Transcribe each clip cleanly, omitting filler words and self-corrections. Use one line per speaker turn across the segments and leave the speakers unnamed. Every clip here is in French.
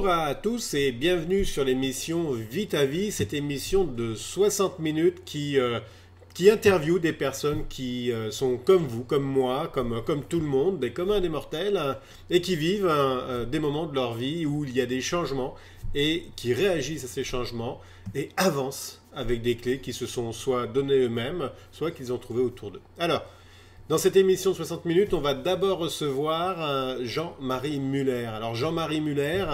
Bonjour à tous et bienvenue sur l'émission Vie ta vie, cette émission de 60 minutes qui interviewe des personnes qui sont comme vous, comme moi, comme tout le monde, des communs des mortels, et qui vivent des moments de leur vie où il y a des changements et qui réagissent à ces changements et avancent avec des clés qui se sont soit données eux-mêmes, soit qu'ils ont trouvées autour d'eux. Alors, dans cette émission de 60 minutes, on va d'abord recevoir Jean-Marie Muller. Alors Jean-Marie Muller,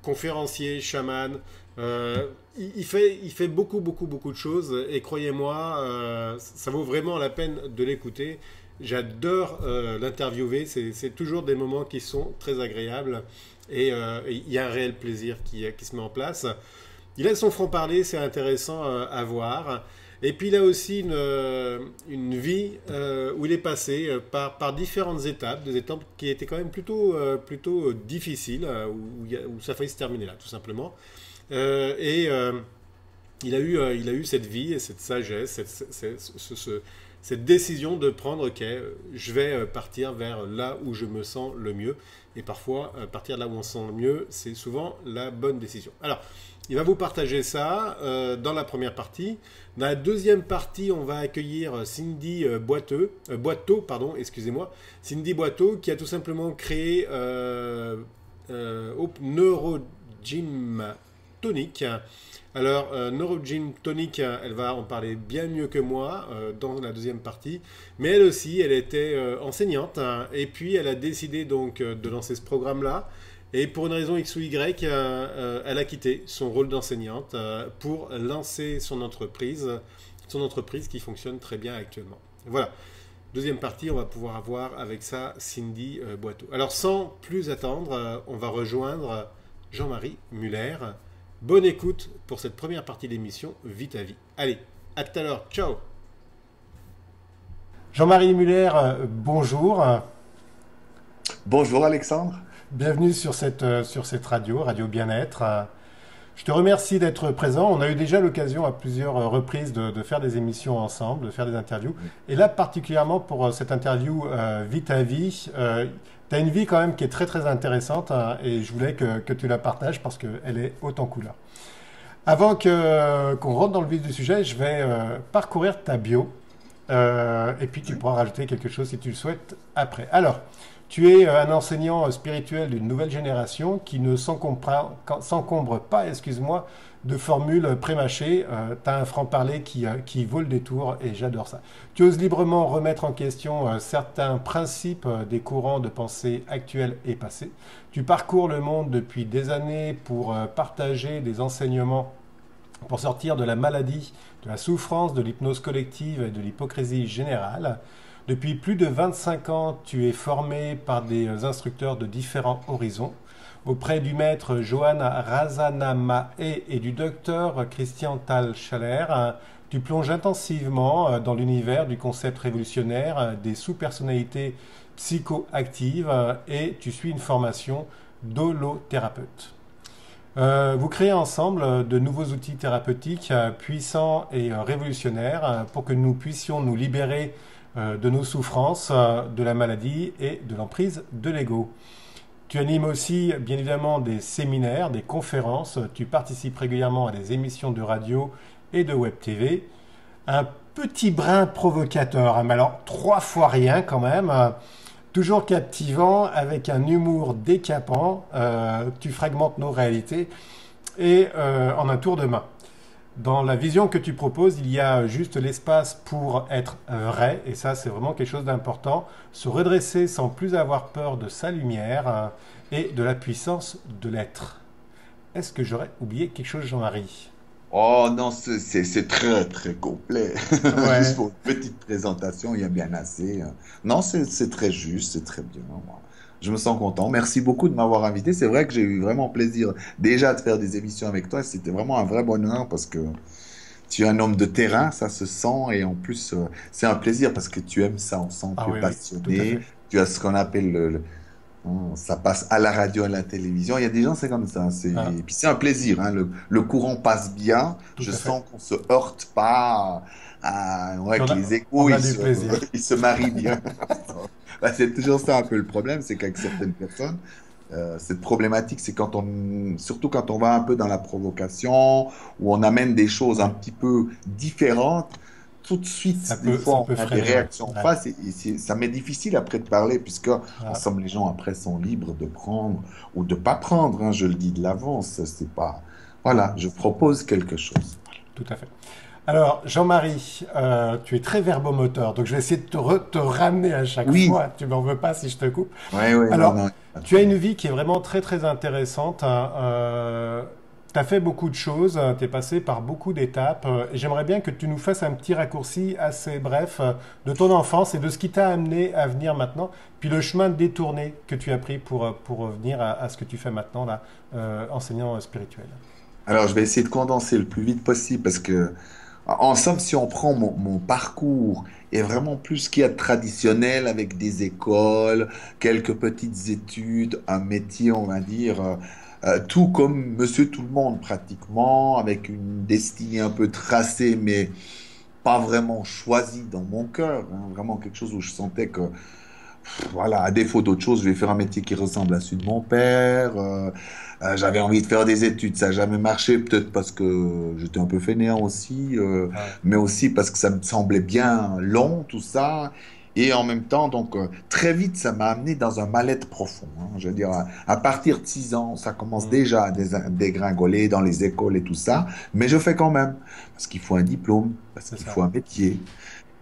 conférencier, chaman, il fait beaucoup de choses et croyez-moi, ça vaut vraiment la peine de l'écouter. J'adore l'interviewer, c'est toujours des moments qui sont très agréables et il y a un réel plaisir qui se met en place. Il a son franc-parler, c'est intéressant à voir. Et puis il a aussi une vie où il est passé par différentes étapes, des étapes qui étaient quand même plutôt difficiles, où ça a failli se terminer là, tout simplement. Il a eu cette vie et cette sagesse, cette décision de prendre, ok, je vais partir vers là où je me sens le mieux. Et parfois, partir là où on se sent le mieux, c'est souvent la bonne décision. Alors, il va vous partager ça dans la première partie. Dans la deuxième partie, on va accueillir Cindy Boiteau, excusez-moi. Cindy Boiteau qui a tout simplement créé Neurogym Tonic. Alors, Neurogym Tonic, elle va en parler bien mieux que moi dans la deuxième partie. Mais elle aussi, elle était enseignante. Et puis, elle a décidé donc de lancer ce programme-là. Et pour une raison X ou Y, elle a quitté son rôle d'enseignante pour lancer son entreprise qui fonctionne très bien actuellement. Voilà. Deuxième partie, on va pouvoir avoir avec ça Cindy Boiteau. Alors sans plus attendre, on va rejoindre Jean-Marie Muller. Bonne écoute pour cette première partie d'émission Vie ta vie. Allez, à tout à l'heure. Ciao. Jean-Marie Muller, bonjour.
Bonjour Alexandre.
Bienvenue sur cette radio Bien-être. Je te remercie d'être présent. On a eu déjà l'occasion à plusieurs reprises de faire des émissions ensemble, de faire des interviews. Et là, particulièrement pour cette interview Vie ta vie, tu as une vie quand même qui est très intéressante et je voulais que tu la partages parce qu'elle est haute en couleurs. Avant qu'on rentre dans le vif du sujet, je vais parcourir ta bio et puis tu pourras rajouter quelque chose si tu le souhaites après. Alors, tu es un enseignant spirituel d'une nouvelle génération qui ne s'encombre pas, de formules prémâchées. Tu as un franc-parler qui vaut le détour et j'adore ça. Tu oses librement remettre en question certains principes des courants de pensée actuels et passés. Tu parcours le monde depuis des années pour partager des enseignements pour sortir de la maladie, de la souffrance, de l'hypnose collective et de l'hypocrisie générale. Depuis plus de 25 ans, tu es formé par des instructeurs de différents horizons. Auprès du maître Johann Razanamae et du docteur Christian Tal-Schaller, tu plonges intensivement dans l'univers du concept révolutionnaire des sous-personnalités psychoactives et tu suis une formation d'holothérapeute. Vous créez ensemble de nouveaux outils thérapeutiques puissants et révolutionnaires pour que nous puissions nous libérer de nos souffrances, de la maladie et de l'emprise de l'ego. Tu animes aussi bien évidemment des séminaires, des conférences, tu participes régulièrement à des émissions de radio et de web TV. Un petit brin provocateur, mais alors 3 fois rien quand même, toujours captivant, avec un humour décapant, tu fragmentes nos réalités et en un tour de main. Dans la vision que tu proposes, il y a juste l'espace pour être vrai, et ça c'est vraiment quelque chose d'important, se redresser sans plus avoir peur de sa lumière et de la puissance de l'être. Est-ce que j'aurais oublié quelque chose, Jean-Marie?
Oh non, c'est très complet.
Ouais.
Juste pour une petite présentation, il y a bien assez. Non, c'est très juste, c'est très bien. Moi, je me sens content. Merci beaucoup de m'avoir invité. C'est vrai que j'ai eu vraiment plaisir déjà de faire des émissions avec toi. C'était vraiment un vrai bonheur parce que tu es un homme de terrain, ça se sent. Et en plus, c'est un plaisir parce que tu aimes ça. On sent,
Ah
tu es
oui, oui, tout à
passionné.
fait.
Tu as ce qu'on appelle ça passe à la radio, à la télévision. Il y a des gens, c'est comme ça.
Ah,
Et puis c'est un plaisir, hein. Le courant passe bien.
tout
Je
à fait.
sens qu'on se heurte pas. Ouais,
Puis
que les
on
égos,
a du plaisir.
ils se marient bien. Bah, c'est toujours ça un peu le problème, c'est qu'avec certaines personnes, cette problématique, c'est surtout quand on va un peu dans la provocation, où on amène des choses un petit peu différentes, tout de suite, des
ça
fois,
peut
on a des
freiner, ouais.
réactions en
Ouais,
ça ça m'est difficile après de parler, puisque en
ouais,
somme, les gens après sont libres de prendre ou de pas prendre, hein, je le dis de l'avance, c'est pas... Voilà, je propose quelque chose.
tout à fait. Alors, Jean-Marie, tu es très verbomoteur, donc je vais essayer de te ramener à chaque
Oui,
fois. Tu m'en veux pas si je te coupe.
oui, oui, non,
Alors,
non, pas de
tu as une
problème.
vie qui est vraiment très très intéressante, hein. Tu as fait beaucoup de choses, tu es passé par beaucoup d'étapes. Et j'aimerais bien que tu nous fasses un petit raccourci assez bref de ton enfance et de ce qui t'a amené à venir maintenant, puis le chemin détourné que tu as pris pour venir à ce que tu fais maintenant, là, enseignant spirituel.
Alors, je vais essayer de condenser le plus vite possible parce que, en somme, si on prend mon parcours et vraiment plus ce qu'il y a de traditionnel avec des écoles, quelques petites études, un métier, on va dire, tout comme Monsieur Tout le Monde pratiquement, avec une destinée un peu tracée, mais pas vraiment choisie dans mon cœur, hein, vraiment quelque chose où je sentais que voilà, à défaut d'autre chose, je vais faire un métier qui ressemble à celui de mon père. J'avais envie de faire des études, ça n'a jamais marché, peut-être parce que j'étais un peu fainéant aussi,
Ouais.
mais aussi parce que ça me semblait bien long, tout ça. Et en même temps, donc, très vite, ça m'a amené dans un mal-être profond, hein. Je veux dire, à partir de 6 ans, ça commence
Mm.
déjà à dégringoler dans les écoles et tout ça, mais je fais quand même, parce qu'il faut un diplôme, parce
C'est
qu'il
ça.
faut un métier.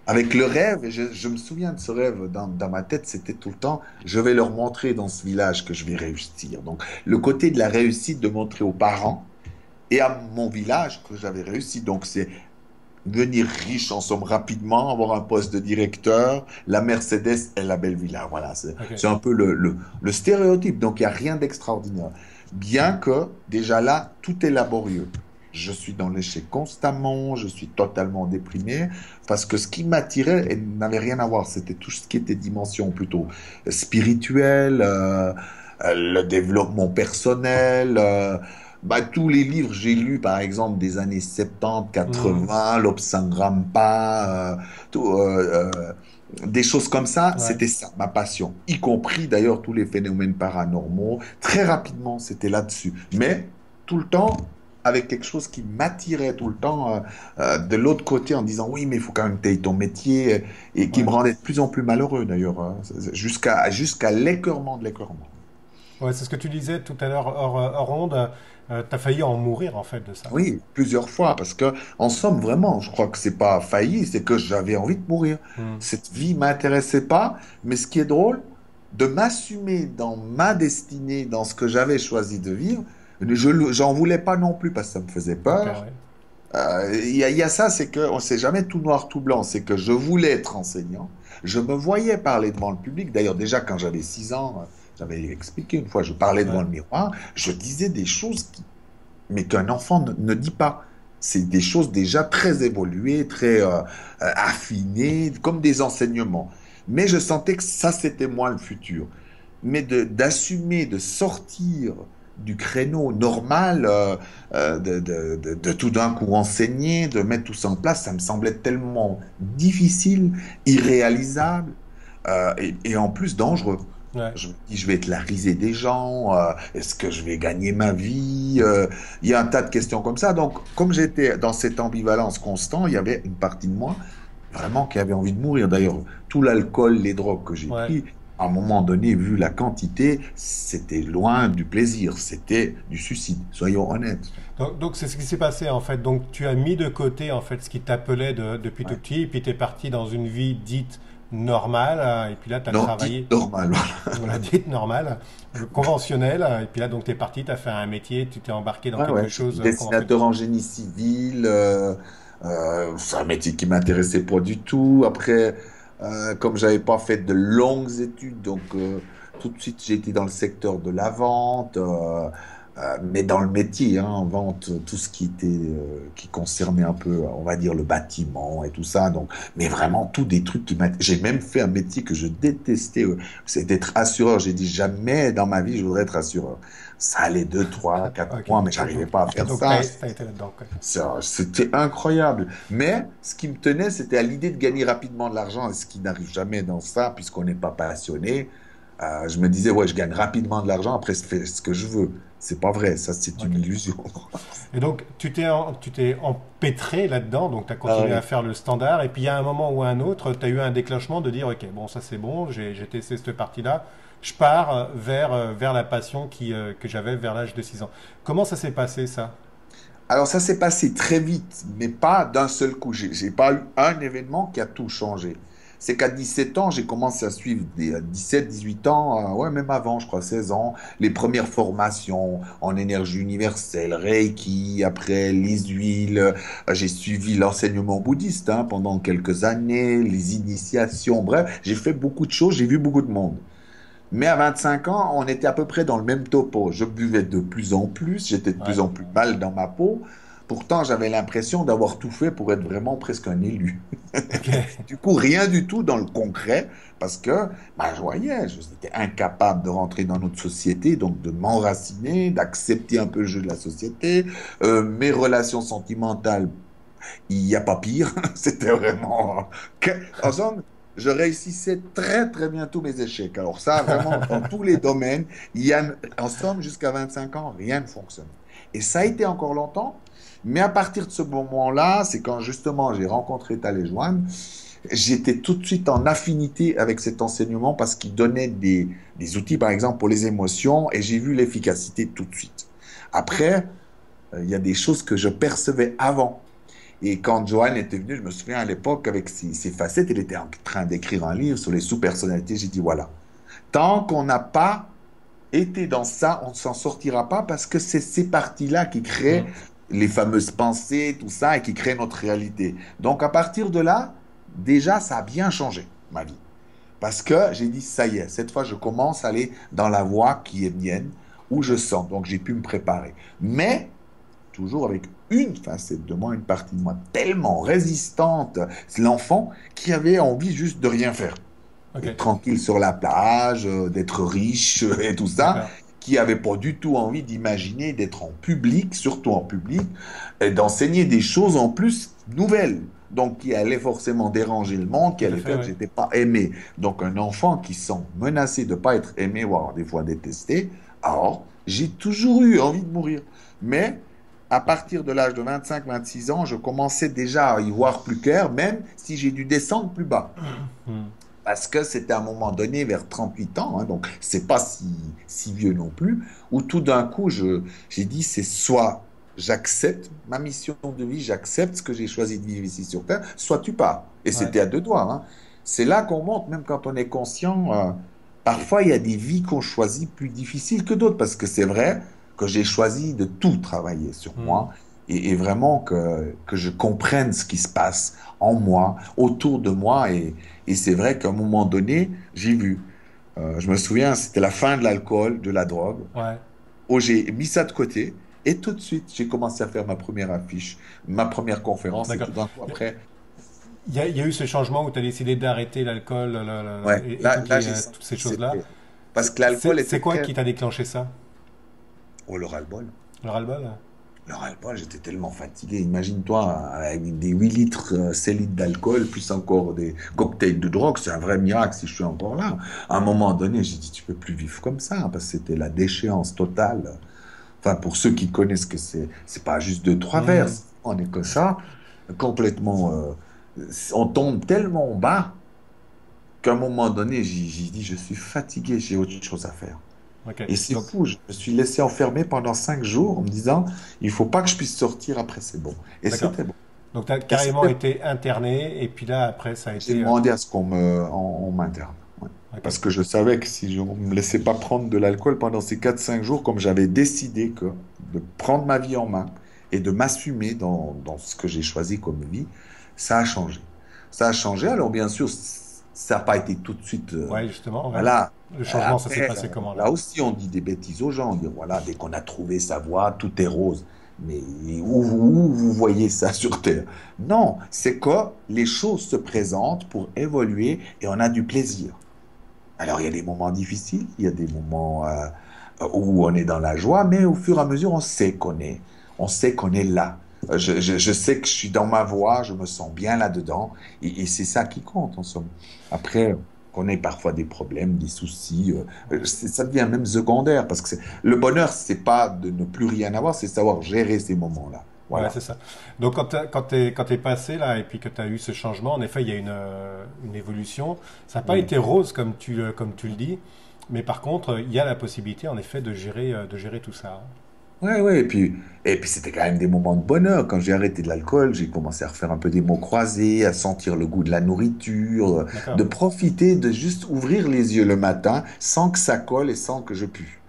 Avec le rêve, et je me souviens de ce rêve dans ma tête, c'était tout le temps, je vais leur montrer dans ce village que je vais réussir. Donc, le côté de la réussite, de montrer aux parents et à mon village que j'avais réussi. Donc, c'est devenir riche en somme rapidement, avoir un poste de directeur, la Mercedes et la belle villa. Voilà,
Ok.
c'est un peu le stéréotype. Donc, il n'y a rien d'extraordinaire. Bien que, déjà là, tout est laborieux. Je suis dans l'échec constamment, je suis totalement déprimé, parce que ce qui m'attirait n'avait rien à voir. C'était tout ce qui était dimension plutôt spirituelle, le développement personnel, bah, tous les livres que j'ai lus, par exemple, des années 70,
Mm.
80, l'Obsangrampa, des choses comme ça,
Ouais.
c'était ça, ma passion. Y compris d'ailleurs tous les phénomènes paranormaux. Très rapidement, c'était là-dessus. Mais tout le temps, avec quelque chose qui m'attirait tout le temps de l'autre côté en disant oui, mais il faut quand même que tu aies ton métier et qui me
Ouais.
rendait de plus en plus malheureux d'ailleurs, hein, jusqu'à l'écœurement de l'écœurement.
Ouais, c'est ce que tu disais tout à l'heure hors onde. T'as failli en mourir en fait de ça.
Oui, plusieurs fois, parce que en somme, vraiment, je crois que c'est pas failli, c'est que j'avais envie de mourir.
Mm.
Cette vie m'intéressait pas, mais ce qui est drôle, de m'assumer dans ma destinée, dans ce que j'avais choisi de vivre, j'en voulais pas non plus parce que ça me faisait
Ok,
peur.
ouais.
Il y a ça, c'est que on sait jamais tout noir, tout blanc. C'est que je voulais être enseignant. Je me voyais parler devant le public. D'ailleurs, déjà quand j'avais 6 ans, j'avais expliqué une fois, je parlais devant
Ouais.
le miroir, je disais des choses mais qu'un enfant ne dit pas. C'est des choses déjà très évoluées, très affinées, comme des enseignements. Mais je sentais que ça, c'était moi le futur. Mais d'assumer, de sortir du créneau normal, de tout d'un coup enseigner, de mettre tout ça en place, ça me semblait tellement difficile, irréalisable et en plus dangereux.
Ouais.
Je me dis, je vais être la risée des gens, est-ce que je vais gagner ma vie? Il y a un tas de questions comme ça. Donc, comme j'étais dans cette ambivalence constante, il y avait une partie de moi vraiment qui avait envie de mourir. D'ailleurs, tout l'alcool, les drogues que j'ai
Ouais.
pris, à un moment donné, vu la quantité, c'était loin du plaisir, c'était du suicide, soyons honnêtes.
Donc c'est ce qui s'est passé en fait. Donc tu as mis de côté en fait ce qui t'appelait depuis tout
Ouais.
petit, et puis tu es parti dans une vie dite normale, et puis là tu as
Non, dites
travaillé,
normal.
voilà, dite normale, conventionnelle, et puis là donc tu es parti, tu as fait un métier, tu t'es embarqué dans
Ouais,
quelque
ouais, je suis
chose conventionnel.
dessinateur en génie civil. C'est un métier qui m'intéressait pas du tout. Après, comme j'avais pas fait de longues études, donc tout de suite j'ai été dans le secteur de la vente, mais dans le métier, hein, en vente, tout ce qui était, qui concernait un peu, on va dire, le bâtiment et tout ça. Donc, mais vraiment tous des trucs qui J'ai même fait un métier que je détestais, c'est d'être assureur. J'ai dit jamais dans ma vie je voudrais être assureur. Ça allait 2, 3, 4 mois, mais
Ok.
j'arrivais pas à faire
Donc
ça.
t'as été là-dedans, quoi.
C'était incroyable. Mais ce qui me tenait, c'était à l'idée de gagner rapidement de l'argent, et ce qui n'arrive jamais dans ça, puisqu'on n'est pas passionné. Je me disais, ouais, je gagne rapidement de l'argent, après je fais ce que je veux. C'est pas vrai, ça c'est une
Ok.
illusion.
Et donc, tu t'es empêtré là-dedans, donc tu as
Ah
continué à
ouais.
faire le standard, et puis il y a un moment ou un autre, tu as eu un déclenchement de dire, ok, bon, ça c'est bon, j'ai testé cette partie-là, je pars vers la passion que j'avais vers l'âge de 6 ans. Comment ça s'est passé, ça?
Alors ça s'est passé très vite, mais pas d'un seul coup. J'ai pas eu un événement qui a tout changé. C'est qu'à 17 ans, j'ai commencé à suivre des à 17, 18 ans, ouais, même avant, je crois 16 ans, les premières formations en énergie universelle, Reiki, après les huiles. J'ai suivi l'enseignement bouddhiste hein, pendant quelques années, les initiations, bref, j'ai fait beaucoup de choses, j'ai vu beaucoup de monde. Mais à 25 ans, on était à peu près dans le même topo. Je buvais de plus en plus, j'étais de plus
Ouais.
en plus mal dans ma peau. Pourtant, j'avais l'impression d'avoir tout fait pour être vraiment presque un élu.
Ok.
Du coup, rien du tout dans le concret, parce que bah, je voyais, j'étais incapable de rentrer dans notre société, donc de m'enraciner, d'accepter un peu le jeu de la société. Mes relations sentimentales, il n'y a pas pire. C'était vraiment... En somme, je réussissais très, très bien tous mes échecs. Alors ça, vraiment, dans tous les domaines, il y a... en somme, jusqu'à 25 ans, rien ne fonctionne. Et ça a été encore longtemps. Mais à partir de ce moment-là, c'est quand justement j'ai rencontré Taléjoine, j'étais tout de suite en affinité avec cet enseignement parce qu'il donnait des outils, par exemple, pour les émotions, et j'ai vu l'efficacité tout de suite. Après, il y a des choses que je percevais avant. Et quand Joanne était venue, je me souviens à l'époque, avec ses facettes, elle était en train d'écrire un livre sur les sous-personnalités. J'ai dit, voilà, tant qu'on n'a pas été dans ça, on ne s'en sortira pas parce que c'est ces parties-là qui créent
Hmm.
les fameuses pensées, tout ça, et qui créent notre réalité. Donc à partir de là, déjà, ça a bien changé ma vie. Parce que j'ai dit, ça y est, cette fois, je commence à aller dans la voie qui est mienne, où
Ok.
je sens. Donc j'ai pu me préparer. Mais toujours avec une facette de moi, une partie de moi tellement résistante. C'est l'enfant qui avait envie juste de rien faire,
Ok.
d'être tranquille sur la plage, d'être riche et tout ça,
D'accord.
qui avait pas du tout envie d'imaginer d'être en public, surtout en public, et d'enseigner des choses en plus nouvelles. Donc, qui allait forcément déranger le monde, qui
Tout à
allait
fait,
faire que
oui.
j'étais pas aimé. Donc, un enfant qui sent menacé de pas être aimé, voire des fois détesté, alors, j'ai toujours eu envie de mourir. Mais, à partir de l'âge de 25, 26 ans, je commençais déjà à y voir plus clair, même si j'ai dû descendre plus bas.
Hmm.
Parce que c'était à un moment donné, vers 38 ans, hein, donc c'est pas si vieux non plus, où tout d'un coup, j'ai dit, c'est soit j'accepte ma mission de vie, j'accepte ce que j'ai choisi de vivre ici sur Terre, soit tu pars. Et
Ouais.
c'était à deux doigts. Hein. C'est là qu'on monte, même quand on est conscient. Parfois, il y a des vies qu'on choisit plus difficiles que d'autres, parce que c'est vrai que j'ai choisi de tout travailler sur
Hmm.
moi et vraiment que je comprenne ce qui se passe en moi, autour de moi. Et c'est vrai qu'à un moment donné, j'ai vu. Je me souviens, c'était la fin de l'alcool, de la drogue,
Ouais.
où j'ai mis ça de côté. Et tout de suite, j'ai commencé à faire ma première affiche, ma première conférence. Et
D'accord.
tout d'un coup, après,
Il y a eu ce changement où tu as décidé d'arrêter l'alcool
ouais,
et
là j'ai
toutes ces
senti que
choses-là.
c'était. Parce que l'alcool
C'est
était
quoi
très.
qui t'a déclenché ça?
Oh, le ras-le-bol.
Le ras-le-bol?
Le ras-le-bol, j'étais tellement fatigué. Imagine-toi, avec des 8 litres, 7 litres d'alcool, plus encore des cocktails de drogue, c'est un vrai miracle si je suis encore là. À un moment donné, j'ai dit, tu peux plus vivre comme ça, parce que c'était la déchéance totale. Enfin, pour ceux qui connaissent que c'est pas juste deux, trois verres,
Hmm.
on est que ça, complètement, on tombe tellement bas qu'à un moment donné, j'ai dit, je suis fatigué, j'ai autre chose à faire.
Ok.
Et c'est fou, je me suis laissé enfermer pendant 5 jours en me disant, il faut pas que je puisse sortir après, c'est bon. Et
D'accord.
c'était bon.
Donc tu as
Et
carrément
c'était,
été interné et puis là après ça a
j'ai
été
demandé à ce on m'interne. Ouais.
ok.
Parce que je savais que si je ne me laissais pas prendre de l'alcool pendant ces 4, 5 jours, comme j'avais décidé que de prendre ma vie en main et de m'assumer dans ce que j'ai choisi comme vie, ça a changé. Ça a changé. Alors bien sûr, ça n'a pas été tout de suite.
Ouais, justement, ouais.
Voilà.
Le changement, ça s'est
Après,
passé comment
là
là?
aussi, on dit des bêtises aux gens. On dit, voilà, dès qu'on a trouvé sa voie, tout est rose. Mais où vous voyez ça sur Terre? Non, c'est que les choses se présentent pour évoluer et on a du plaisir. Alors, il y a des moments difficiles, il y a des moments où on est dans la joie, mais au fur et à mesure, on sait qu'on est là. Je sais que je suis dans ma voie, je me sens bien là-dedans, et c'est ça qui compte en somme. Après. qu'on ait parfois des problèmes, des soucis. Ça devient même secondaire parce que le bonheur, c'est pas de ne plus rien avoir, c'est savoir gérer ces moments-là.
Ouais,
Voilà.
c'est ça. Donc quand t'es passé là et puis que tu as eu ce changement, en effet, il y a une évolution. Ça n'a pas
Oui.
été rose comme tu le dis, mais par contre, il y a la possibilité en effet de gérer tout ça.
Ouais, ouais, et puis c'était quand même des moments de bonheur. Quand j'ai arrêté de l'alcool, j'ai commencé à refaire un peu des mots croisés, à sentir le goût de la nourriture, de
D'accord.
profiter, de juste ouvrir les yeux le matin sans que ça colle et sans que je pue.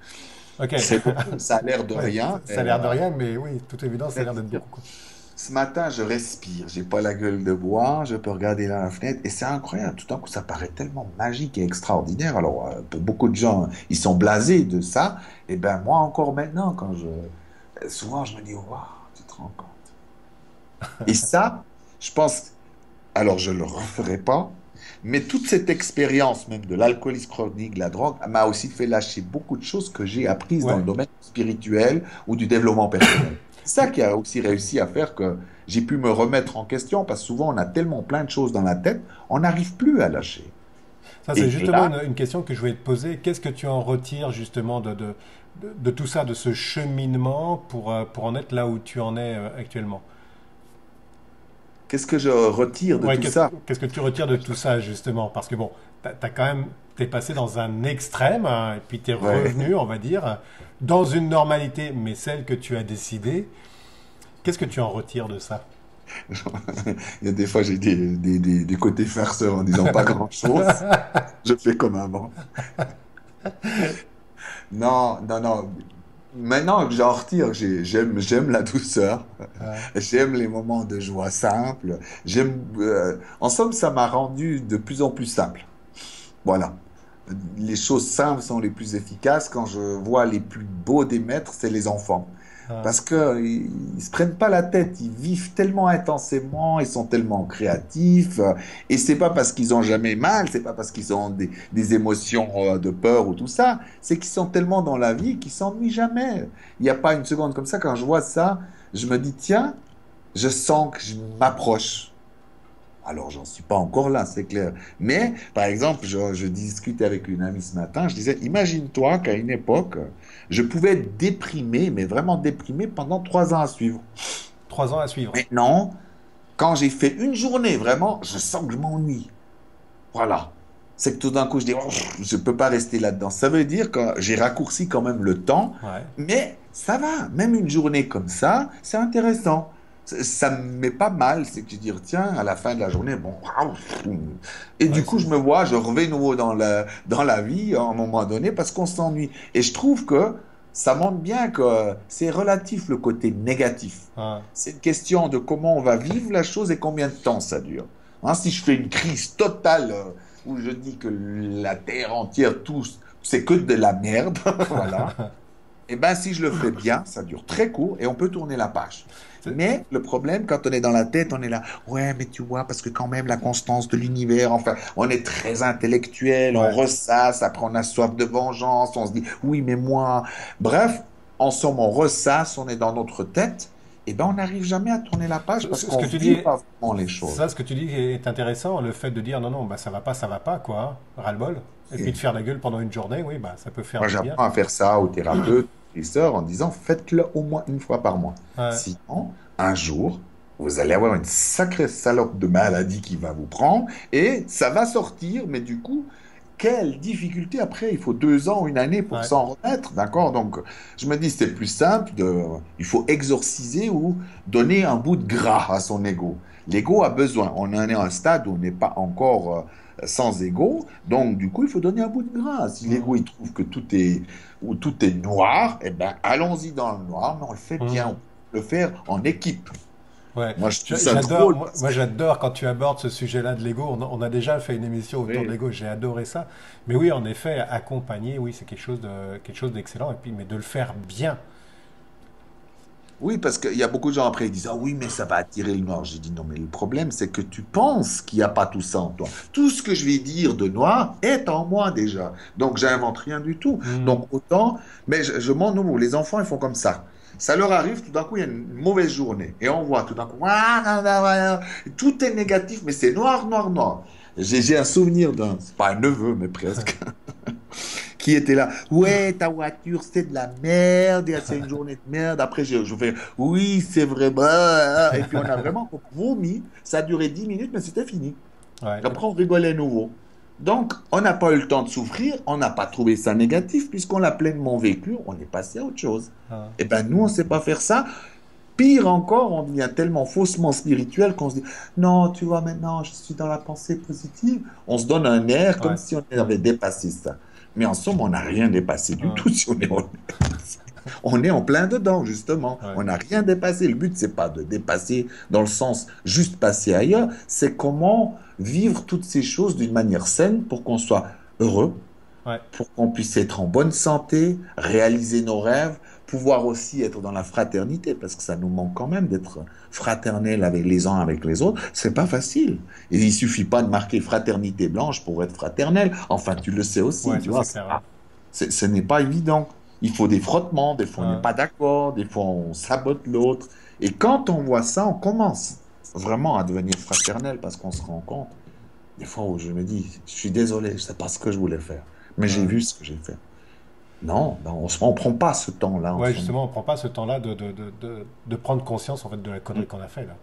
Ok.
C'est beaucoup, ça a l'air de
Ouais,
rien,
ça a l'air de rien, mais oui, toute évidence, ça a l'air d'être
respire.
beaucoup, quoi.
Ce matin, je respire, j'ai pas la gueule de bois, je peux regarder dans la fenêtre et c'est incroyable. Tout d'un coup, ça paraît tellement magique et extraordinaire. Alors, pour beaucoup de gens, ils sont blasés de ça. Et ben moi, encore maintenant, souvent, je me dis, waouh, tu te rends compte. Et ça, je pense, alors je le referai pas, mais toute cette expérience même de l'alcoolisme chronique, de la drogue, m'a aussi fait lâcher beaucoup de choses que j'ai apprises dans le
Ouais.
domaine spirituel ou du développement personnel. C'est ça qui a aussi réussi à faire que j'ai pu me remettre en question, parce que souvent on a tellement plein de choses dans la tête, on n'arrive plus à lâcher.
Ça, c'est
Et
justement
là,
une question que je voulais te poser. Qu'est-ce que tu en retires justement de tout ça, de ce cheminement pour en être là où tu en es actuellement?
qu'est-ce que je retire de
Ouais,
tout ça?
qu'est-ce que tu retires de tout ça justement? Parce que bon, t'as quand même, t'es passé dans un extrême, hein, et puis t'es
Ouais.
revenu, on va dire, dans une normalité, mais celle que tu as décidée. Qu'est-ce que tu en retires de ça?
Il y a des fois, j'ai des côtés farceurs en disant pas grand-chose. Je fais comme avant. Non, non, non. Maintenant que j'en retire, j'aime la douceur,
Ouais.
j'aime les moments de joie simple, en somme, ça m'a rendu de plus en plus simple. Voilà. Les choses simples sont les plus efficaces. Quand je vois les plus beaux des maîtres, c'est les enfants.
Ouais.
Parce que ils se prennent pas la tête, ils vivent tellement intensément, ils sont tellement créatifs, et c'est pas parce qu'ils ont jamais mal, c'est pas parce qu'ils ont des émotions de peur ou tout ça, c'est qu'ils sont tellement dans la vie qu'ils s'ennuient jamais. Il n'y a pas une seconde comme ça. Quand je vois ça, je me dis, tiens, je sens que je m'approche. Alors, j'en suis pas encore là, c'est clair. Mais, par exemple, je discutais avec une amie ce matin, je disais, imagine-toi qu'à une époque, je pouvais être déprimé, mais vraiment déprimé pendant 3 ans à suivre.
3 ans à suivre.
Maintenant, quand j'ai fait une journée, vraiment, je sens que je m'ennuie. Voilà. C'est que tout d'un coup, je dis, oh, je ne peux pas rester là-dedans. Ça veut dire que j'ai raccourci quand même le temps,
Ouais.
mais ça va. Même une journée comme ça, c'est intéressant. Ça me met pas mal, c'est que je dis, tiens, à la fin de la journée, bon, waouh. Et
Ouais,
du coup, je me vois, je reviens nouveau dans la vie à un moment donné parce qu'on s'ennuie. Et je trouve que ça montre bien que c'est relatif le côté négatif.
ouais.
C'est une question de comment on va vivre la chose et combien de temps ça dure. Hein, si je fais une crise totale où je dis que la terre entière, tout, c'est que de la merde, voilà. Et ben si je le fais bien, ça dure très court et on peut tourner la page.
C'est-
Mais le problème, quand on est dans la tête, on est là, ouais, mais tu vois, parce que quand même la constance de l'univers, enfin, on est très intellectuel, on
Ouais.
ressasse, après on a soif de vengeance, on se dit, oui, mais moi, bref, en somme, on ressasse, on est dans notre tête, et ben on n'arrive jamais à tourner la page parce
Ce
qu'on
que tu dis,
vit pas vraiment les choses.
ce que tu dis est intéressant, le fait de dire non, non, bah ça va pas, quoi, hein, ras-le-bol. Et puis de faire la gueule pendant une journée, oui, bah ça peut faire
Moi,
du bien.
j'apprends à faire ça aux thérapeutes, aux professeurs, en disant faites-le au moins une fois par mois.
Ouais.
Sinon, un jour, vous allez avoir une sacrée salope de maladie qui va vous prendre et ça va sortir, mais du coup, quelle difficulté après, il faut 2 ans, une année pour
Ouais.
s'en remettre, d'accord? Donc, je me dis, c'est plus simple il faut exorciser ou donner un bout de gras à son ego. L'ego a besoin. On en est à un stade où on n'est pas encore sans ego, donc du coup, il faut donner un bout de gras. Si l'ego
Mm.
il trouve que tout est noir, eh ben, allons-y dans le noir, mais on le fait bien,
Mm.
on peut le faire en équipe.
Ouais.
Moi, je trouve ça
J'adore,
drôle.
moi j'adore quand tu abordes ce sujet-là de l'ego. On a déjà fait une émission autour de
Oui.
l'ego, j'ai adoré ça. Mais oui, en effet, accompagner, oui, c'est quelque chose d'excellent. Et puis, mais de le faire bien.
Oui, parce qu'il y a beaucoup de gens après, ils disent, ah oui, mais ça va attirer le noir. J'ai dit, non, mais le problème, c'est que tu penses qu'il n'y a pas tout ça en toi. Tout ce que je vais dire de noir est en moi déjà. Donc, j'invente rien du tout.
Mm.
Donc, autant, mais je m'en nouveau. Les enfants, ils font comme ça. Ça leur arrive, tout d'un coup, il y a une mauvaise journée. Et on voit tout d'un coup, ah, ah, ah, ah, tout est négatif, mais c'est noir, noir, noir. J'ai un souvenir d'un, c'est pas un neveu, mais presque, qui était là. Ouais, ta voiture, c'est de la merde, et c'est une journée de merde. Après, je fais, oui, c'est vrai. Bah, et puis, on a vraiment vomi. Ça a duré 10 minutes, mais c'était fini.
Ouais.
Après, on rigolait à nouveau. Donc, on n'a pas eu le temps de souffrir, on n'a pas trouvé ça négatif, puisqu'on l'a pleinement vécu, on est passé à autre chose.
Ah.
Et ben, nous, on ne sait pas faire ça. Pire encore, on devient tellement faussement spirituel qu'on se dit, non, tu vois, maintenant, je suis dans la pensée positive. On se donne un air comme
Ouais.
si on avait dépassé ça. Mais en somme, on n'a rien dépassé du
Ah.
tout. Si on est en plein dedans, justement.
Ouais.
On n'a rien dépassé. Le but, c'est pas de dépasser dans le sens juste passer ailleurs. C'est comment vivre toutes ces choses d'une manière saine pour qu'on soit heureux,
Ouais.
pour qu'on puisse être en bonne santé, réaliser nos rêves, pouvoir aussi être dans la fraternité, parce que ça nous manque quand même d'être fraternel avec les uns avec les autres. C'est pas facile. Et il suffit pas de marquer fraternité blanche pour être fraternel. Enfin, tu le sais aussi,
Ouais,
tu
ça
vois.
c'est clair. Ouais.
Ce n'est pas évident. Il faut des frottements, des fois on n'est
Ah.
pas d'accord, des fois on sabote l'autre. Et quand on voit ça, on commence vraiment à devenir fraternel parce qu'on se rend compte, des fois où je me dis, je suis désolé, je sais pas ce que je voulais faire, mais j'ai
Ah.
vu ce que j'ai fait. Non, ben, on prend pas ce temps-là en
Ouais,
ce moment.
justement, on prend pas ce temps-là de prendre conscience en fait de la connerie qu'on a fait là.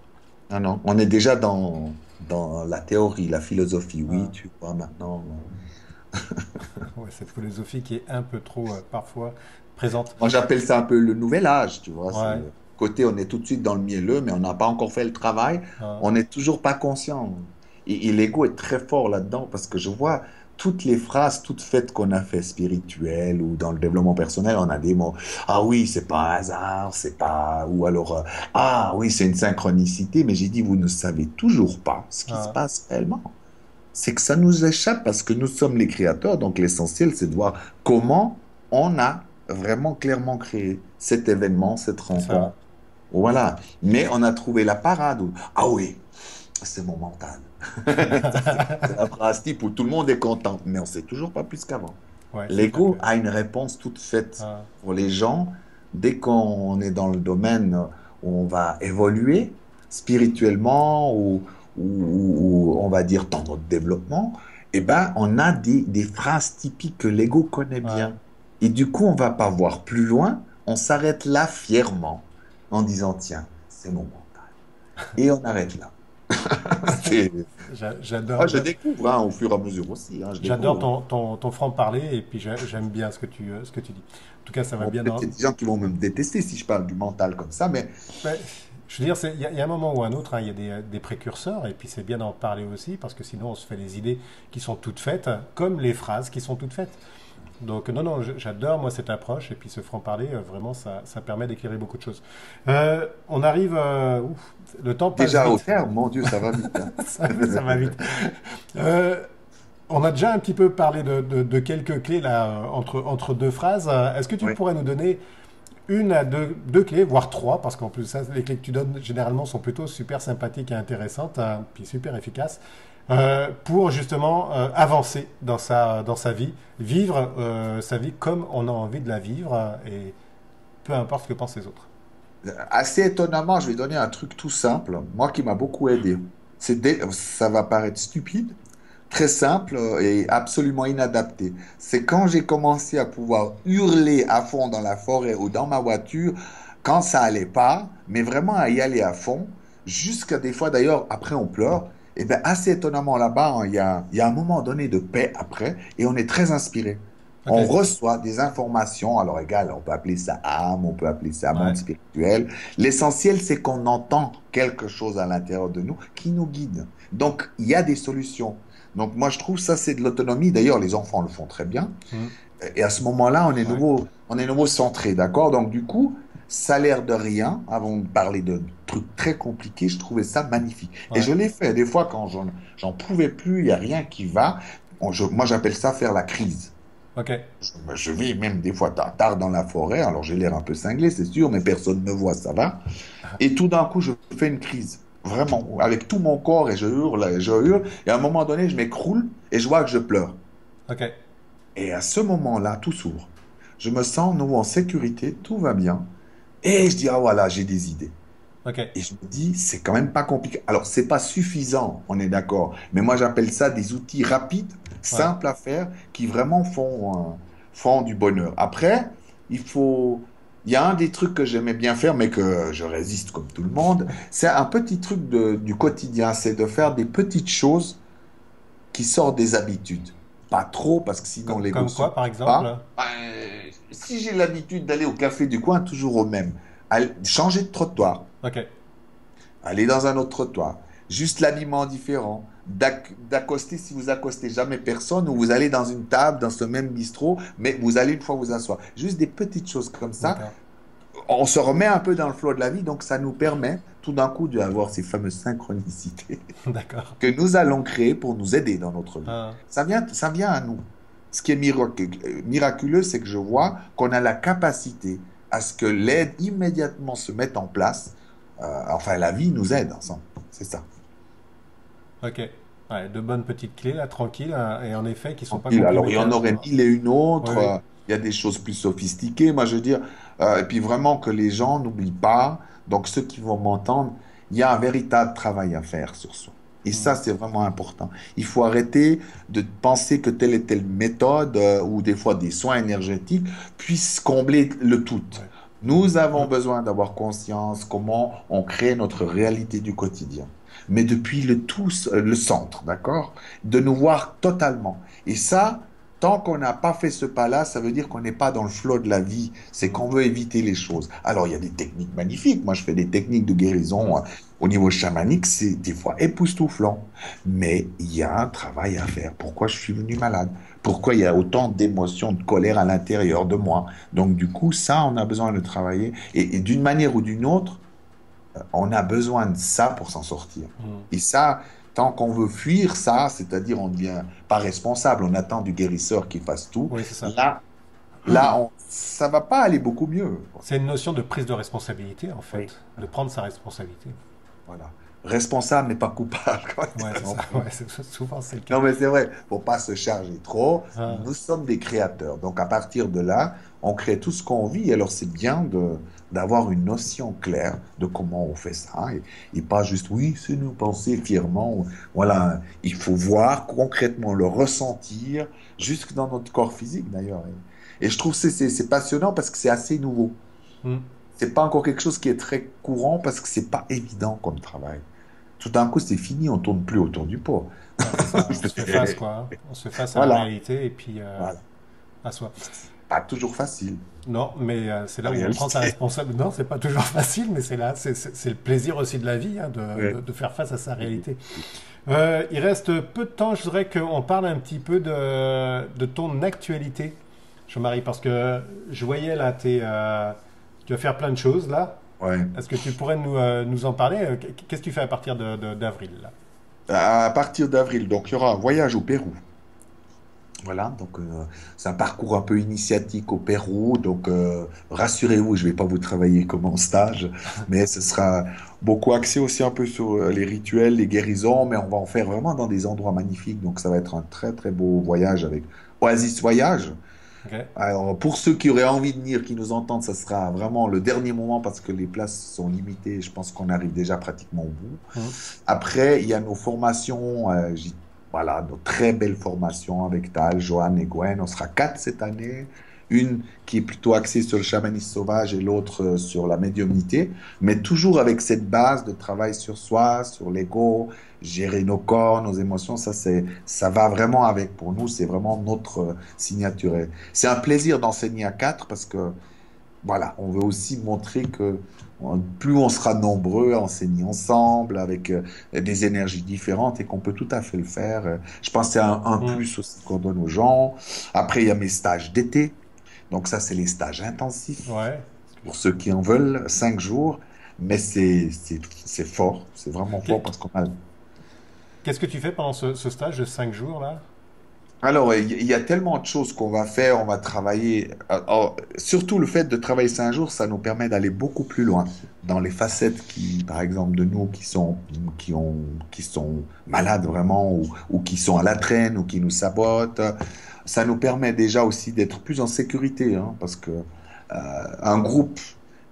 Non, non, on est déjà dans la théorie, la philosophie. Oui,
Ah.
tu vois, maintenant.
Ouais, cette philosophie qui est un peu trop parfois présente.
Moi, j'appelle ça un peu le nouvel âge, tu vois. C'est
Ouais.
le côté, on est tout de suite dans le mielleux, mais on n'a pas encore fait le travail.
Ah.
On n'est toujours pas conscient. Et l'ego est très fort là-dedans parce que je vois toutes les phrases toutes faites qu'on a fait spirituelles ou dans le développement personnel, on a des mots. Ah oui, c'est pas un hasard, c'est pas. Ou alors, ah oui, c'est une synchronicité, mais j'ai dit, vous ne savez toujours pas ce qui se
Ah.
passe réellement. C'est que ça nous échappe parce que nous sommes les créateurs. Donc l'essentiel, c'est de voir comment on a vraiment clairement créé cet événement, cette
C'est ça.
rencontre. Voilà. Mais on a trouvé la parade. Ah oui, c'est mon mental. C'est la phrase type où tout le monde est content. Mais on ne sait toujours pas plus qu'avant.
Ouais, c'est clair que.
L'ego a une réponse toute faite
Ah.
pour les gens. Dès qu'on est dans le domaine où on va évoluer spirituellement ou on va dire dans notre développement, eh ben, on a des phrases typiques que l'ego connaît
Ouais.
bien. Et du coup, on va pas voir plus loin. On s'arrête là fièrement en disant, tiens, c'est mon mental. Et on arrête là. C'est-
J'adore.
Moi, je découvre hein, au fur et à mesure aussi. Hein, je
J'adore
découvre. Hein.
ton franc-parler et puis j'aime bien ce que tu dis. En tout cas, ça va
Bon,
bien
peut-être
dans.
qu'il y a des gens qui vont me détester si je parle du mental comme ça, mais
Ouais, je veux dire, il y a un moment ou un autre, hein, il y a des précurseurs et puis c'est bien d'en parler aussi parce que sinon on se fait des idées qui sont toutes faites, comme les phrases qui sont toutes faites. Donc non, non, j'adore moi cette approche et puis ce franc-parler, vraiment, ça permet d'éclairer beaucoup de choses. On arrive, ouf, le temps passe
déjà au
vite,
terme, mon Dieu, ça va vite. Hein.
ça va vite. Euh, on a déjà un petit peu parlé de quelques clés là entre deux phrases. Est-ce que tu
Oui.
pourrais nous donner une à deux clés, voire trois, parce qu'en plus ça, les clés que tu donnes généralement sont plutôt super sympathiques et intéressantes, hein, puis super efficaces, pour justement avancer dans sa vie, vivre sa vie comme on a envie de la vivre, et peu importe ce que pensent les autres.
Assez étonnamment, je vais donner un truc tout simple, moi qui m'a beaucoup aidé. Ça va paraître stupide, très simple et absolument inadapté. C'est quand j'ai commencé à pouvoir hurler à fond dans la forêt ou dans ma voiture, quand ça allait pas, mais vraiment à y aller à fond, jusqu'à des fois d'ailleurs, après on pleure. Et bien assez étonnamment là-bas, hein, il y a un moment donné de paix après et on est très inspiré.
Ok,
On reçoit des informations, alors égal, on peut appeler ça âme, on peut appeler ça monde
ouais,
spirituel. L'essentiel, c'est qu'on entend quelque chose à l'intérieur de nous qui nous guide. Donc, il y a des solutions. Donc, moi, je trouve ça, c'est de l'autonomie. D'ailleurs, les enfants le font très bien.
mhm,
Et à ce moment-là,
ouais,
on est nouveau centré, d'accord? Donc, du coup, ça a l'air de rien. Avant de parler de trucs très compliqués, je trouvais ça magnifique. Et
ouais,
je l'ai fait. Des fois, quand j'en pouvais plus, il n'y a rien qui va. Moi, j'appelle ça faire la crise.
ok,
Je vais même des fois tard dans la forêt, alors j'ai l'air un peu cinglé, c'est sûr, mais personne ne me voit, ça va. Et tout d'un coup, je fais une crise, vraiment, avec tout mon corps, et je hurle, et à un moment donné, je m'écroule, et je vois que je pleure.
ok,
Et à ce moment-là, tout s'ouvre. Je me sens nouveau en sécurité, tout va bien, et je dis, ah voilà, j'ai des idées.
Ok.
Et je me dis, c'est quand même pas compliqué. Alors, c'est pas suffisant, on est d'accord. Mais moi, j'appelle ça des outils rapides,
Ouais.
simples à faire, qui vraiment font du bonheur. Après, il faut. Il y a un des trucs que j'aimais bien faire, mais que je résiste comme tout le monde. C'est un petit truc du quotidien. C'est de faire des petites choses qui sortent des habitudes. Pas trop, parce que sinon l'ego ne
Comme quoi, par
supporte
exemple?
pas. Si j'ai l'habitude d'aller au café du coin, toujours au même, changer de trottoir,
Ok.
aller dans un autre trottoir, juste l'habillement différent, d'accoster si vous accostez jamais personne, ou vous allez dans une table, dans ce même bistrot, mais vous allez une fois vous asseoir. Juste des petites choses comme ça.
D'accord.
On se remet un peu dans le flot de la vie, donc ça nous permet tout d'un coup d'avoir ces fameuses synchronicités
D'accord.
que nous allons créer pour nous aider dans notre vie.
Ah,
Ça vient à nous. Ce qui est miraculeux, c'est que je vois qu'on a la capacité à ce que l'aide immédiatement se mette en place. Enfin, la vie nous aide ensemble. C'est ça.
ok. Ouais, de bonnes petites clés, là, tranquilles, hein, et en effet, qui sont pas
Alors, il y en
comprometteurs.
aurait mille et une
Oui,
autres.
oui.
Il y a des choses plus sophistiquées. Moi, je veux dire, et puis vraiment que les gens n'oublient pas. Donc, ceux qui vont m'entendre, il y a un véritable travail à faire sur soi. Et
Hmm.
ça, c'est vraiment important. Il faut arrêter de penser que telle et telle méthode, ou des fois des soins énergétiques, puissent combler le tout.
Ouais.
Nous avons
Hmm.
besoin d'avoir conscience comment on crée notre réalité du quotidien. Mais depuis le centre, d'accord? De nous voir totalement. Et ça, tant qu'on n'a pas fait ce pas-là, ça veut dire qu'on n'est pas dans le flot de la vie. C'est
Hmm.
qu'on veut éviter les choses. Alors, il y a des techniques magnifiques. Moi, je fais des techniques de
Hmm.
guérison au niveau chamanique. C'est des fois époustouflant. Mais il y a un travail à faire. Pourquoi je suis venu malade? Pourquoi il y a autant d'émotions, de colère à l'intérieur de moi? Donc, du coup, ça, on a besoin de travailler. Et d'une manière ou d'une autre, on a besoin de ça pour s'en sortir.
Hmm.
Et ça, tant qu'on veut fuir ça, c'est-à-dire on ne devient pas responsable, on attend du guérisseur qui fasse tout,
Oui, c'est ça.
là, ça va pas aller beaucoup mieux.
C'est une notion de prise de responsabilité, en
Oui.
fait, de prendre sa responsabilité.
Voilà. Responsable mais pas coupable.
Ouais, c'est ça. Ouais, souvent, c'est le cas.
Non, mais c'est vrai, faut pas se charger trop.
Ah,
Nous sommes des créateurs. Donc, à partir de là, on crée tout ce qu'on vit. Alors, c'est bien d'avoir une notion claire de comment on fait ça. Et pas juste, oui, c'est nous penser fièrement. Voilà, il faut voir concrètement, le ressentir, jusque dans notre corps physique, d'ailleurs. Et je trouve que c'est passionnant parce que c'est assez nouveau.
hmm.
C'est pas encore quelque chose qui est très courant parce que c'est pas évident comme travail. Tout d'un coup, c'est fini, on tourne plus autour du pot.
Ouais, c'est ça. On se fait face, quoi, hein. On se fait face à la
Voilà,
réalité et puis
voilà.
à soi.
Pas toujours facile,
Non, mais c'est
la
là où on prend sa
réalité.
responsabilité. Non, c'est pas toujours facile, mais c'est là, c'est le plaisir aussi de la vie, hein,
Ouais.
de faire face à sa réalité. Il reste peu de temps. Je voudrais qu'on parle un petit peu de ton actualité, Jean-Marie, parce que je voyais là, tu vas faire plein de choses là.
Ouais.
Est-ce que tu pourrais nous en parler? Qu'est-ce que tu fais à partir d'avril là?
À partir d'avril, donc il y aura un voyage au Pérou. Voilà, donc c'est un parcours un peu initiatique au Pérou. Donc rassurez-vous, je ne vais pas vous travailler comme en stage, mais ce sera beaucoup axé aussi un peu sur les rituels, les guérisons, mais on va en faire vraiment dans des endroits magnifiques. Donc ça va être un très très beau voyage avec Oasis Voyage.
Ok.
Alors, pour ceux qui auraient envie de venir, qui nous entendent, ça sera vraiment le dernier moment parce que les places sont limitées. Je pense qu'on arrive déjà pratiquement au bout.
Mhm.
Après, il y a nos formations, voilà, nos très belles formations avec Tal, Johan et Gwen. On sera quatre cette année. Une qui est plutôt axée sur le chamanisme sauvage et l'autre sur la médiumnité, mais toujours avec cette base de travail sur soi, sur l'ego, gérer nos corps, nos émotions. Ça va vraiment avec. Pour nous, c'est vraiment notre signature. Et c'est un plaisir d'enseigner à quatre parce que voilà, on veut aussi montrer que plus on sera nombreux à enseigner ensemble, avec des énergies différentes, et qu'on peut tout à fait le faire. Je pense que c'est un
Mhm.
plus aussi qu'on donne aux gens. Après, il y a mes stages d'été. Donc ça, c'est les stages intensifs,
Ouais.
pour ceux qui en veulent, 5 jours. Mais c'est fort, c'est vraiment fort parce qu'on a.
Qu'est-ce que tu fais pendant ce stage de 5 jours là?
Alors, il y a tellement de choses qu'on va faire, on va travailler. Alors, surtout le fait de travailler 5 jours, ça nous permet d'aller beaucoup plus loin dans les facettes qui, par exemple, de nous qui sont malades vraiment ou qui sont à la traîne ou qui nous sabotent. Ça nous permet déjà aussi d'être plus en sécurité, hein, parce que un groupe,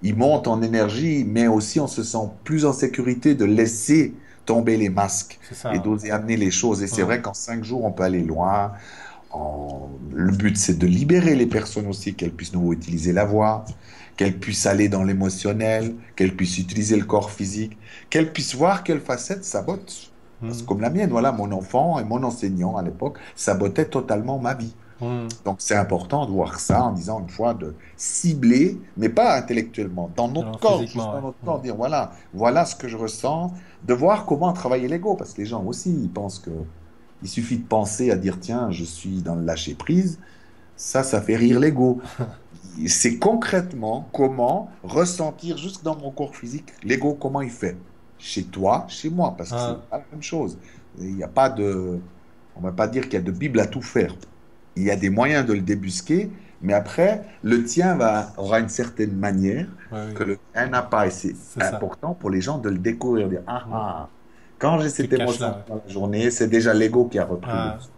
il monte en énergie, mais aussi on se sent plus en sécurité de laisser tomber les masques
C'est
et
ça.
d'oser amener les choses. Et c'est
Hum,
vrai qu'en 5 jours, on peut aller loin. Le but, c'est de libérer les personnes aussi, qu'elles puissent nouveau utiliser la voix, qu'elles puissent aller dans l'émotionnel, qu'elles puissent utiliser le corps physique, qu'elles puissent voir quelle facette sabote. Parce que
hum,
comme la mienne, voilà, mon enfant et mon enseignant à l'époque sabotaient totalement ma vie.
hum.
Donc c'est important de voir ça en disant une fois de cibler, mais pas intellectuellement, dans notre
Alors,
corps, juste
physiquement,
dans
ouais.
notre corps, dire voilà, voilà ce que je ressens, de voir comment travailler l'ego, parce que les gens aussi, ils pensent que il suffit de penser à dire tiens, je suis dans le lâcher prise, ça fait rire l'ego. C'est concrètement comment ressentir juste dans mon corps physique l'ego, comment il fait. Chez toi, chez moi, parce que c'est
Ah,
pas la même chose. Il n'y a pas de, on ne va pas dire qu'il y a de Bible à tout faire. Il y a des moyens de le débusquer, mais après, le tien aura une certaine manière
ouais,
que
oui,
le tien n'a pas. Et c'est
c'est ça.
important pour les gens de le découvrir, dire ah
Hum.
ah, quand j'ai
Tu
cette
te caches
émotion
là.
dans la journée, c'est déjà l'ego qui a repris le
Ah,
dessus.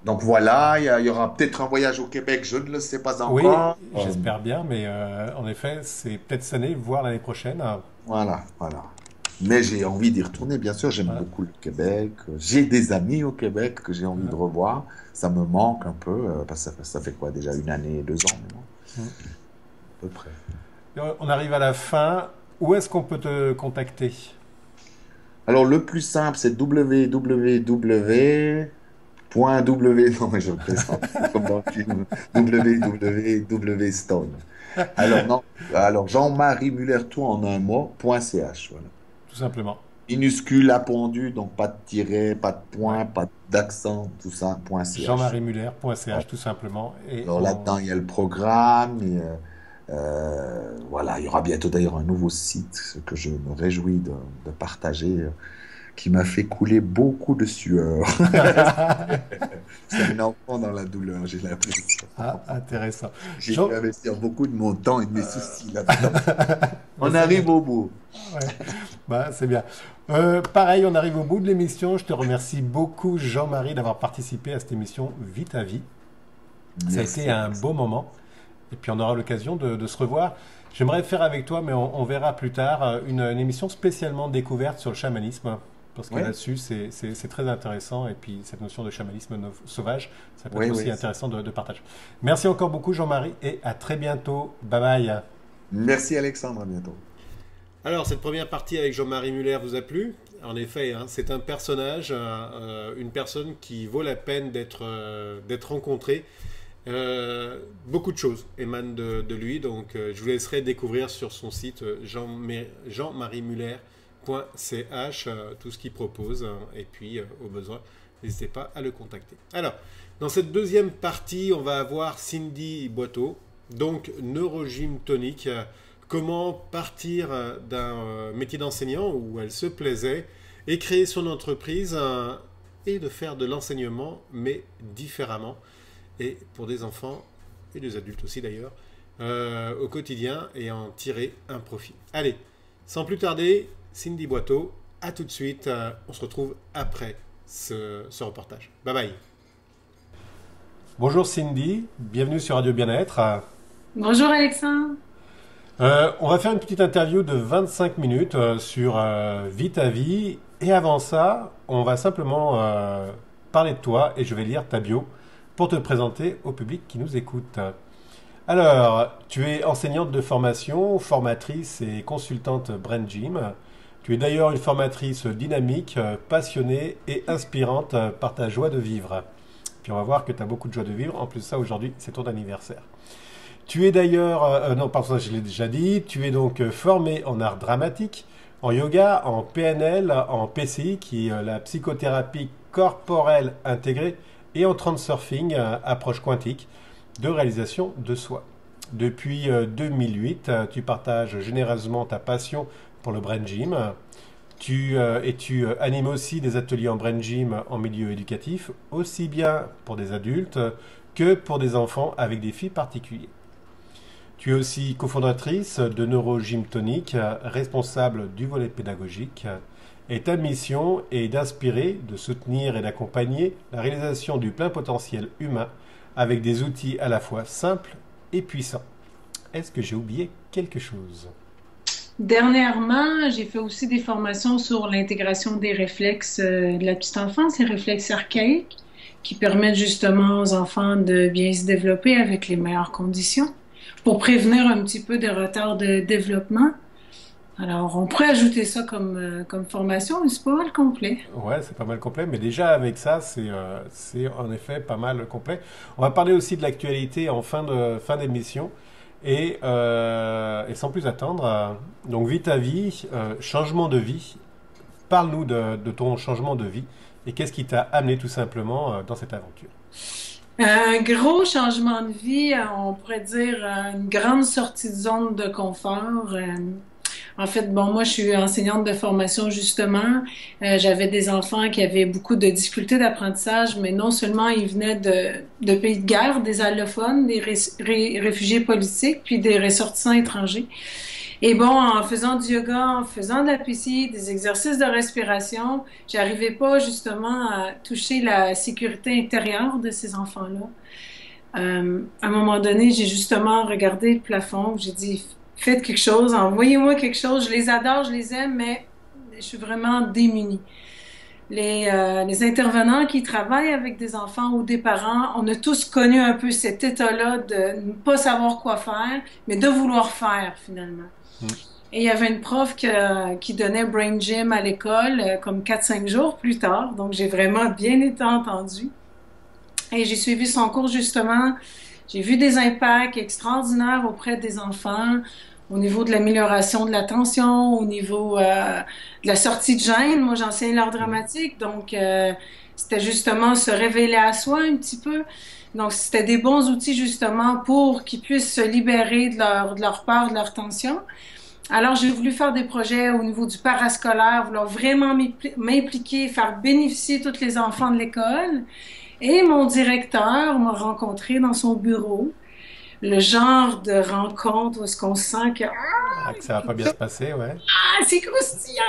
Donc voilà, il y aura peut-être un voyage au Québec, je ne le sais pas
oui,
encore.
j'espère bien, mais en effet, c'est peut-être cette année, voire l'année prochaine.
Voilà, voilà. Mais j'ai envie d'y retourner, bien sûr, j'aime
Voilà.
beaucoup le Québec. J'ai des amis au Québec que j'ai envie de revoir. Ça me manque un peu, parce que ça fait quoi, déjà 1 année, 2 ans maintenant,
Hum.
à peu près.
On arrive à la fin. Où est-ce qu'on peut te contacter?
Alors, le plus simple, c'est www.w. Non, mais je plaisante, c'est comme dans le film www.stone. Alors, non, alors Jean-Marie Muller, tout en un mot, .ch, voilà.
Tout simplement.
Minuscule, appendu, donc pas de tiret, pas de
Ouais.
point, pas d'accent, tout ça, .ch.
Jean-marie-muller.ch, tout simplement. Et
Alors
on...
là-dedans, il y a le programme. Et, voilà, il y aura bientôt d'ailleurs un nouveau site ce que je me réjouis de partager, qui m'a fait couler beaucoup de sueur. C'est un enfant dans la douleur, j'ai l'impression.
Ah, intéressant.
J'ai dû
Jean...
investir beaucoup de mon temps et de mes soucis là-dedans.
Bah,
On
c'est bien.
arrive au bout.
Ouais. Bah, c'est bien. Pareil, on arrive au bout de l'émission. Je te remercie beaucoup, Jean-Marie, d'avoir participé à cette émission Vite à Vie. Ça a été
Merci,
un
Alex.
beau moment. Et puis on aura l'occasion de se revoir. J'aimerais faire avec toi, mais on verra plus tard, une émission spécialement découverte sur le chamanisme. Parce que
Oui,
là-dessus, c'est très intéressant. Et puis cette notion de chamanisme sauvage, ça peut être
oui,
aussi
oui.
intéressant de partage. Merci encore beaucoup, Jean-Marie, et à très bientôt. Bye bye.
Merci, Alexandre. À bientôt.
Alors, cette première partie avec Jean-Marie Muller vous a plu? En effet, hein, c'est un personnage, une personne qui vaut la peine d'être rencontrée. Beaucoup de choses émanent de lui, donc je vous laisserai découvrir sur son site jean-marie-muller.ch tout ce qu'il propose, hein, et puis au besoin, n'hésitez pas à le contacter. Alors, dans cette deuxième partie, on va avoir Cindy Boiteau, donc neurogym tonique. Comment partir d'un métier d'enseignant où elle se plaisait et créer son entreprise et de faire de l'enseignement, mais différemment et pour des enfants et des adultes aussi d'ailleurs, au quotidien et en tirer un profit. Allez, sans plus tarder, Cindy Boiteau, à tout de suite, on se retrouve après ce reportage. Bye bye. Bonjour Cindy, bienvenue sur Radio Bien-être.
Bonjour Alexandre.
On va faire une petite interview de 25 minutes sur Vie ta vie. Et avant ça, on va simplement parler de toi et je vais lire ta bio pour te présenter au public qui nous écoute. Alors, tu es enseignante de formation, formatrice et consultante Brain Gym. Tu es d'ailleurs une formatrice dynamique, passionnée et inspirante par ta joie de vivre. Puis on va voir que tu as beaucoup de joie de vivre. En plus de ça, aujourd'hui, c'est ton anniversaire. Tu es d'ailleurs, non, pardon, ça je l'ai déjà dit, tu es donc formé en art dramatique, en yoga, en PNL, en PCI, qui est la psychothérapie corporelle intégrée, et en transurfing, approche quantique, de réalisation de soi. Depuis 2008, tu partages généreusement ta passion pour le Brain Gym. Tu animes aussi des ateliers en Brain Gym en milieu éducatif, aussi bien pour des adultes que pour des enfants avec des défis particuliers. Tu es aussi cofondatrice de Neurogym Tonique, responsable du volet pédagogique. Et ta mission est d'inspirer, de soutenir et d'accompagner la réalisation du plein potentiel humain avec des outils à la fois simples et puissants. Est-ce que j'ai oublié quelque chose?
Dernièrement, j'ai fait aussi des formations sur l'intégration des réflexes de la petite enfance, les réflexes archaïques, qui permettent justement aux enfants de bien se développer avec les meilleures conditions pour prévenir un petit peu des retards de développement. Alors, on pourrait ajouter ça comme formation, mais c'est pas mal complet.
Ouais, c'est pas mal complet, mais déjà avec ça, c'est en effet pas mal complet. On va parler aussi de l'actualité en fin d'émission. Et sans plus attendre, donc Vie ta vie, changement de vie. Parle-nous de ton changement de vie et qu'est-ce qui t'a amené tout simplement dans cette aventure.
Un gros changement de vie, on pourrait dire une grande sortie de zone de confort. En fait, bon, moi, je suis enseignante de formation, justement. J'avais des enfants qui avaient beaucoup de difficultés d'apprentissage, mais non seulement ils venaient de pays de guerre, des allophones, des réfugiés politiques, puis des ressortissants étrangers. Et bon, en faisant du yoga, en faisant de la piscine, des exercices de respiration, j'arrivais pas justement à toucher la sécurité intérieure de ces enfants-là. À un moment donné, j'ai justement regardé le plafond, j'ai dit, faites quelque chose, envoyez-moi quelque chose, je les adore, je les aime, mais je suis vraiment démunie. Les intervenants qui travaillent avec des enfants ou des parents, on a tous connu un peu cet état-là de ne pas savoir quoi faire, mais de vouloir faire finalement.
Hmm.
Et il y avait une prof qui donnait Brain Gym à l'école, comme 4-5 jours plus tard, donc j'ai vraiment bien été entendue. Et j'ai suivi son cours justement. J'ai vu des impacts extraordinaires auprès des enfants, au niveau de l'amélioration de l'attention, au niveau de la sortie de gêne. Moi, j'enseigne l'art dramatique, donc c'était justement se révéler à soi un petit peu. Donc, c'était des bons outils justement pour qu'ils puissent se libérer de leur peur, de leur tension. Alors, j'ai voulu faire des projets au niveau du parascolaire, vouloir vraiment m'impliquer, faire bénéficier tous les enfants de l'école. Et mon directeur m'a rencontré dans son bureau. Le genre de rencontre où est-ce qu'on sent que
Ah, que ça va pas bien se passer, ouais.
c'est croustillant.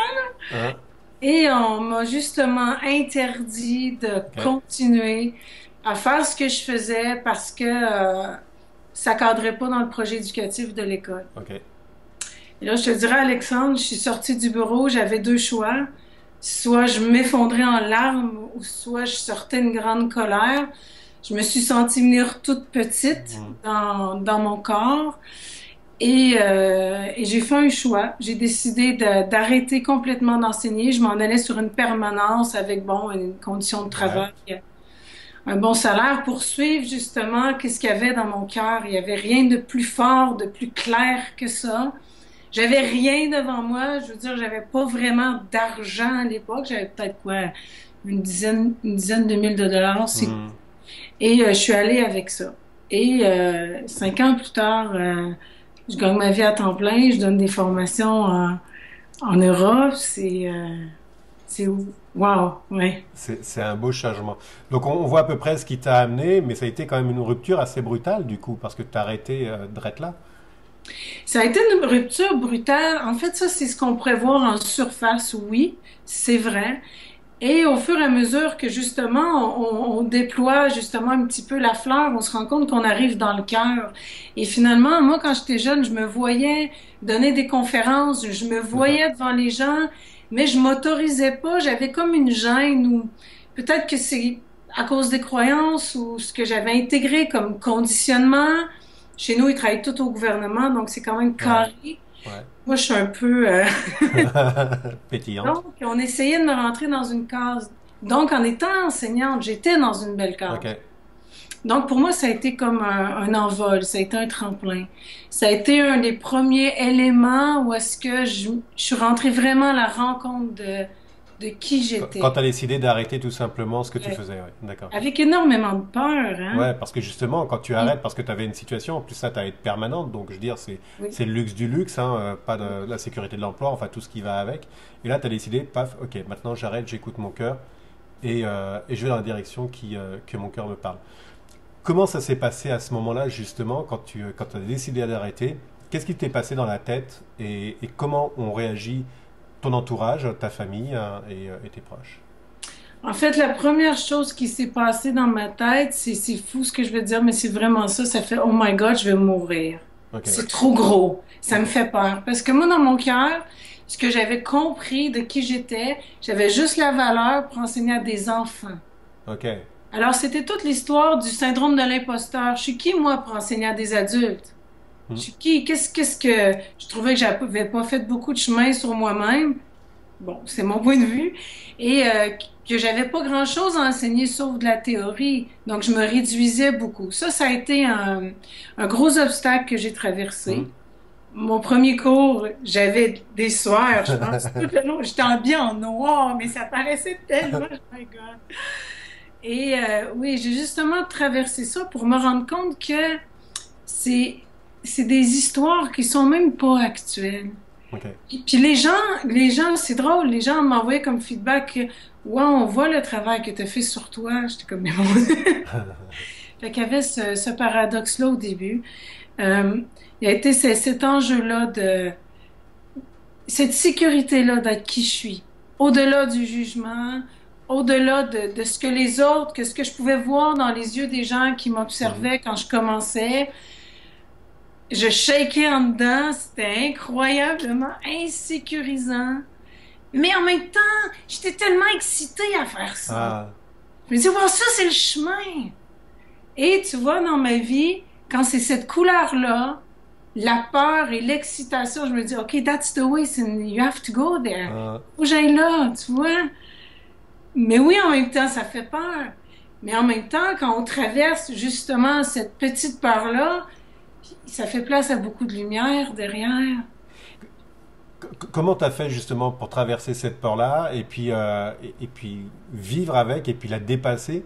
Hein?
Et on m'a justement interdit de
Ok,
continuer à faire ce que je faisais parce que ça cadrait pas dans le projet éducatif de l'école.
ok.
Et là, je te dirais, Alexandre, je suis sortie du bureau, j'avais deux choix. Soit je m'effondrais en larmes, ou soit je sortais une grande colère. Je me suis sentie venir toute petite
Hmm.
dans mon corps. Et j'ai fait un choix. J'ai décidé d'arrêter complètement d'enseigner. Je m'en allais sur une permanence avec, bon, une condition de
Ouais.
travail, un bon salaire pour suivre justement qu'est-ce qu'il y avait dans mon cœur. Il y avait rien de plus fort, de plus clair que ça. J'avais rien devant moi. Je veux dire, j'avais pas vraiment d'argent à l'époque. J'avais peut-être quoi, une dizaine de mille de dollars.
Hmm.
Et je suis allée avec ça. Et 5 ans plus tard, je gagne ma vie à temps plein. Je donne des formations en Europe. C'est wow, ouais.
C'est un beau changement. Donc on voit à peu près ce qui t'a amené, mais ça a été quand même une rupture assez brutale du coup, parce que t'as arrêté d'être là.
Ça a été une rupture brutale. En fait, ça, c'est ce qu'on pourrait voir en surface, oui, c'est vrai. Et au fur et à mesure que justement on déploie justement un petit peu la fleur, on se rend compte qu'on arrive dans le cœur. Et finalement, moi, quand j'étais jeune, je me voyais donner des conférences, je me
D'accord.
voyais devant les gens, mais je m'autorisais pas. J'avais comme une gêne ou peut-être que c'est à cause des croyances ou ce que j'avais intégré comme conditionnement. Chez nous, ils travaillent tout au gouvernement, donc c'est quand même
Ouais,
carré.
ouais.
Moi, je suis un peu
Pétillante.
donc, on essayait de me rentrer dans une case. Donc, en étant enseignante, j'étais dans une belle
Ok.
case. Donc, pour moi, ça a été comme un envol, ça a été un tremplin. Ça a été un des premiers éléments où est-ce que je suis rentrée vraiment à la rencontre de qui
Quand
j'étais.
tu as décidé d'arrêter tout simplement ce que tu
Ouais.
faisais, ouais, d'accord.
Avec énormément de peur, hein?
Ouais, parce que justement, quand tu
Oui,
arrêtes, parce que tu avais une situation, en plus ça, tu être permanente, donc je veux dire,
oui.
c'est le luxe du luxe, hein, pas de la sécurité de l'emploi, enfin tout ce qui va avec. Et là, tu as décidé, paf, ok, maintenant j'arrête, j'écoute mon cœur et je vais dans la direction que mon cœur me parle. Comment ça s'est passé à ce moment-là, justement, quand as décidé d'arrêter? Qu'est-ce qui t'est passé dans la tête et comment ont réagi ton entourage, ta famille et tes proches?
En fait, la première chose qui s'est passée dans ma tête, c'est fou ce que je veux dire, mais c'est vraiment ça, ça fait Oh my God, je vais mourir.
OK.
C'est trop gros. Ça me fait peur. Parce que moi, dans mon cœur, ce que j'avais compris de qui j'étais, j'avais juste la valeur pour enseigner à des enfants.
OK.
Alors, c'était toute l'histoire du syndrome de l'imposteur. Je suis qui, moi, pour enseigner à des adultes? Je
Hmm.
suis qui? Qu'est-ce que... Je trouvais que j'avais pas fait beaucoup de chemin sur moi-même. Bon, c'est mon point de vue. Et que j'avais pas grand-chose à enseigner sauf de la théorie. Donc, je me réduisais beaucoup. Ça a été un gros obstacle que j'ai
Hmm.
traversé. Mon premier cours, j'avais des soirs, je pense, tout le long. J'étais habillée en noir, mais ça paraissait tellement... Oh my God. Et oui, j'ai justement traversé ça pour me rendre compte que c'est c'est des histoires qui sont même pas actuelles.
OK.
Et puis les gens, c'est drôle, les gens m'envoyaient comme feedback que, ouais, on voit le travail que tu as fait sur toi. J'étais comme, mais mon Dieu. Fait qu'il y avait ce paradoxe-là au début. Euh, il y a été cet enjeu-là de, cette sécurité-là d'être qui je suis, au-delà du jugement, au-delà de ce que les autres, que ce que je pouvais voir dans les yeux des gens qui
Mhm.
m'observaient quand je commençais. Je shakeais en dedans, c'était incroyablement insécurisant. Mais en même temps, j'étais tellement excitée à faire ça.
Ah,
Je me disais, wow, ça, c'est le chemin. Et tu vois, dans ma vie, quand c'est cette couleur-là, la peur et l'excitation, je me dis, OK, that's the way, you have to go there.
ah.
Faut que j'aille là, tu vois. Mais oui, en même temps, ça fait peur. Mais en même temps, quand on traverse justement cette petite peur-là, ça fait place à beaucoup de lumière derrière.
Comment t'as fait justement pour traverser cette peur-là et puis vivre avec et puis la dépasser?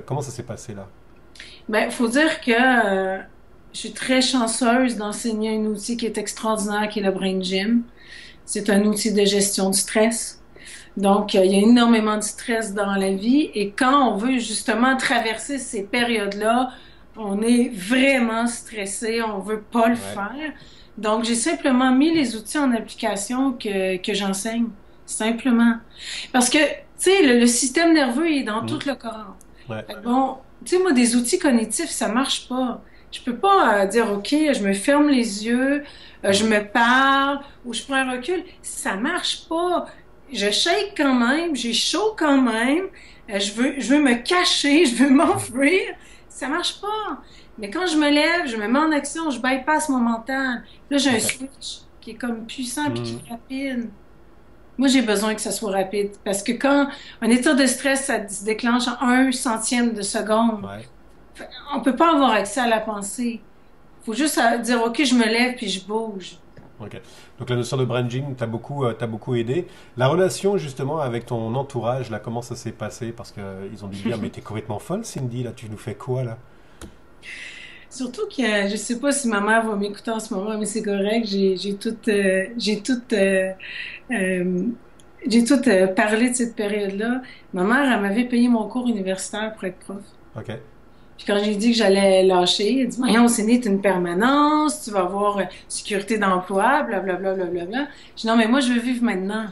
Comment ça s'est passé là?
Ben, faut dire que je suis très chanceuse d'enseigner un outil qui est extraordinaire, qui est le Brain Gym. C'est un outil de gestion du stress. Donc, il y a énormément de stress dans la vie et quand on veut justement traverser ces périodes-là, on est vraiment stressé, on veut pas le
Ouais.
faire. Donc, j'ai simplement mis les outils en application que j'enseigne. Simplement. Parce que, tu sais, le système nerveux il est dans tout
Mhm.
le corps.
Ouais.
Fait que bon, tu sais, moi, des outils cognitifs, ça marche pas. Je peux pas dire, OK, je me ferme les yeux, je
Mhm.
me parle ou je prends un recul. Ça marche pas. Je shake quand même, j'ai chaud quand même, je veux me cacher, je veux m'enfuir. Ça marche pas. Mais quand je me lève, je me mets en action, je bypass mon mental. Là, j'ai un
OK.
switch qui est comme puissant puis qui
Mhm.
est rapide. Moi, j'ai besoin que ça soit rapide parce que quand un état de stress, ça se déclenche en un centième de seconde.
Ouais.
On peut pas avoir accès à la pensée. Faut juste dire, OK, je me lève puis je bouge.
OK. Donc la notion de branding t'a beaucoup aidé. La relation justement avec ton entourage, là, comment ça s'est passé? Parce que ils ont dû te dire, mais t'es complètement folle, Cindy, là, tu nous fais quoi là?
Surtout que je sais pas si ma mère va m'écouter en ce moment, mais c'est correct. Euh, j'ai tout parlé de cette période-là. Ma mère, elle m'avait payé mon cours universitaire pour être prof.
OK.
Puis quand j'ai dit que j'allais lâcher, elle dit, voyons, c'est né, t'es une permanence, tu vas avoir sécurité d'emploi, blablabla, blablabla. Je dis, non, mais moi, je veux vivre maintenant.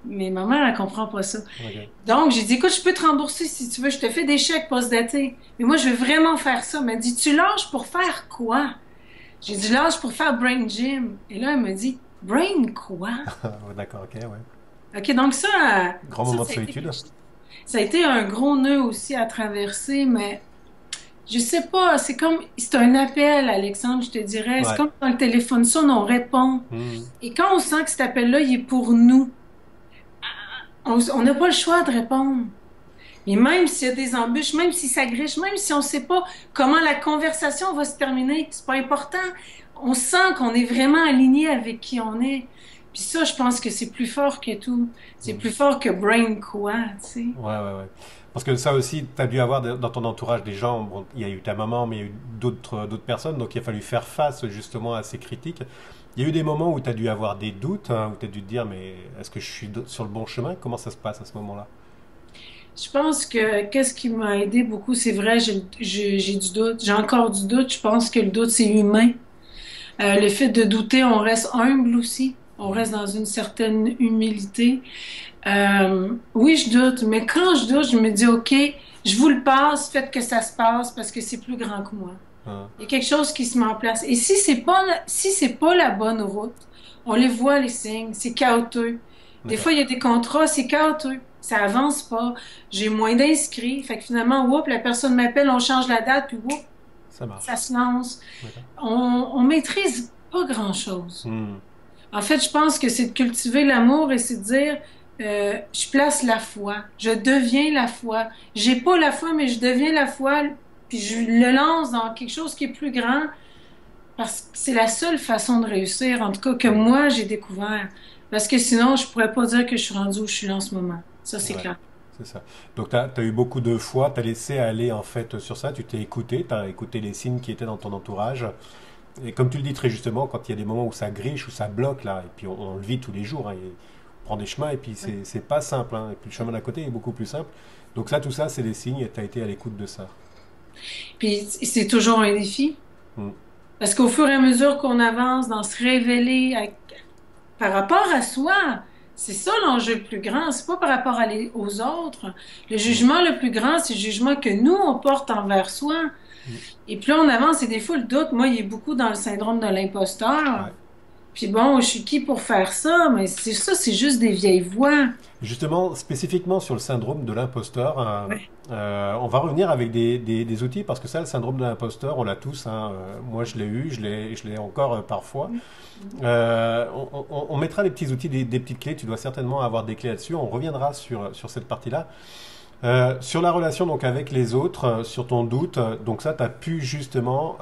Mais ma mère, elle comprend pas ça.
OK.
Donc, j'ai dit, écoute, je peux te rembourser si tu veux, je te fais des chèques post-datés. Mais moi, je veux vraiment faire ça. Elle m'a dit, tu lâches pour faire quoi? J'ai dit, lâche pour faire Brain Gym. Et là, elle me dit, Brain quoi?
Ouais, d'accord, OK, ouais.
OK, donc
Grand
ça,
moment de solitude.
ça a été un gros nœud aussi à traverser, mais je sais pas, c'est un appel, Alexandre, je te dirais. C'est
Ouais.
comme quand le téléphone sonne, on répond.
Mhm.
Et quand on sent que cet appel-là, il est pour nous, on n'a pas le choix de répondre. Et même s'il y a des embûches, même si ça griche, même si on ne sait pas comment la conversation va se terminer, c'est pas important. On sent qu'on est vraiment aligné avec qui on est. Puis ça, je pense que c'est plus fort que tout. C'est
Mhm.
plus fort que brain quoi, tu sais.
Ouais, ouais, ouais. Parce que ça aussi, tu as dû avoir dans ton entourage des gens, bon, il y a eu ta maman, mais il y a eu d'autres personnes, donc il a fallu faire face justement à ces critiques. Il y a eu des moments où tu as dû avoir des doutes, hein, où tu as dû te dire, mais est-ce que je suis sur le bon chemin? Comment ça se passe à ce moment-là?
Je pense que qu'est-ce qui m'a aidé beaucoup, c'est vrai, j'ai du doute, j'ai encore du doute. Je pense que le doute, c'est humain. Le fait de douter, on reste humble aussi. On
Mhm.
reste dans une certaine humilité. Oui, je doute, mais quand je doute, je me dis, OK, je vous le passe, faites que ça se passe parce que c'est plus grand que moi.
Hein.
Il y a quelque chose qui se met en place. Et si c'est pas la bonne route, on les voit, les signes, c'est chaotique. Des
D'accord.
fois, il y a des contrats, c'est chaotique. Ça avance pas. J'ai moins d'inscrits. Fait que finalement, whoop, la personne m'appelle, on change la date, puis whoop,
Ça
ça
marche.
se lance.
D'accord.
On maîtrise pas grand-chose.
Hmm.
En fait, je pense que c'est de cultiver l'amour et c'est de dire, je place la foi, je deviens la foi. J'ai pas la foi, mais je deviens la foi, puis je le lance dans quelque chose qui est plus grand, parce que c'est la seule façon de réussir, en tout cas que moi j'ai découvert. Parce que sinon, je pourrais pas dire que je suis rendue où je suis là en ce moment. Ça, c'est
Ouais,
clair.
c'est ça. Donc tu as eu beaucoup de fois, tu as laissé aller en fait sur ça, tu t'es écouté, tu as écouté les signes qui étaient dans ton entourage. Et comme tu le dis très justement, quand il y a des moments où ça griche, où ça bloque là, et puis on le vit tous les jours, hein, et on prend des chemins et puis c'est pas simple, hein, et puis le chemin d'à côté est beaucoup plus simple. Donc ça, tout ça, c'est des signes et tu as été à l'écoute de ça.
Puis c'est toujours un défi.
Hmm.
Parce qu'au fur et à mesure qu'on avance dans se révéler par rapport à soi, c'est ça l'enjeu le plus grand. C'est pas par rapport aux autres. Le
Hmm.
jugement le plus grand, c'est le jugement que nous, on porte envers soi.
Hmm.
Et plus on avance, et des fois, le doute, moi, il est beaucoup dans le syndrome de l'imposteur.
Ouais.
Puis bon, je suis qui pour faire ça? Mais c'est ça, c'est juste des vieilles voix.
Justement, spécifiquement sur le syndrome de l'imposteur,
Ouais.
on va revenir avec des outils parce que ça, le syndrome de l'imposteur, on l'a tous, hein. Moi, je l'ai eu, je l'ai encore parfois. On mettra des petits outils, des petites clés. Tu dois certainement avoir des clés là-dessus. On reviendra sur cette partie-là. Sur la relation donc avec les autres, sur ton doute, donc ça, tu as pu justement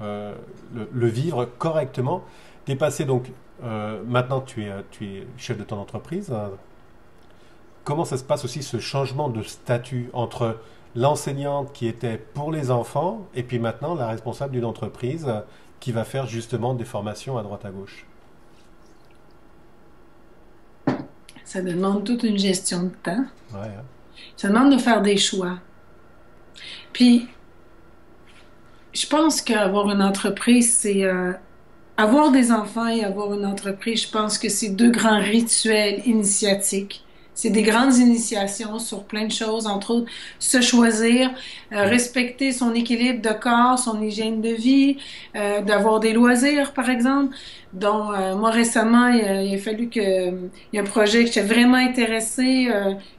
le vivre correctement. Tu es passé donc, maintenant tu es chef de ton entreprise. Comment ça se passe aussi ce changement de statut entre l'enseignante qui était pour les enfants et puis maintenant la responsable d'une entreprise qui va faire justement des formations à droite à gauche?
Ça demande toute une gestion de temps.
Ouais, hein.
Ça demande de faire des choix. Puis, je pense qu'avoir une entreprise, c'est avoir des enfants et avoir une entreprise, je pense que c'est deux grands rituels initiatiques. C'est des grandes initiations sur plein de choses, entre autres se choisir, respecter son équilibre de corps, son hygiène de vie, d'avoir des loisirs, par exemple. Donc, moi récemment, il a fallu il y a un projet que j'étais vraiment intéressée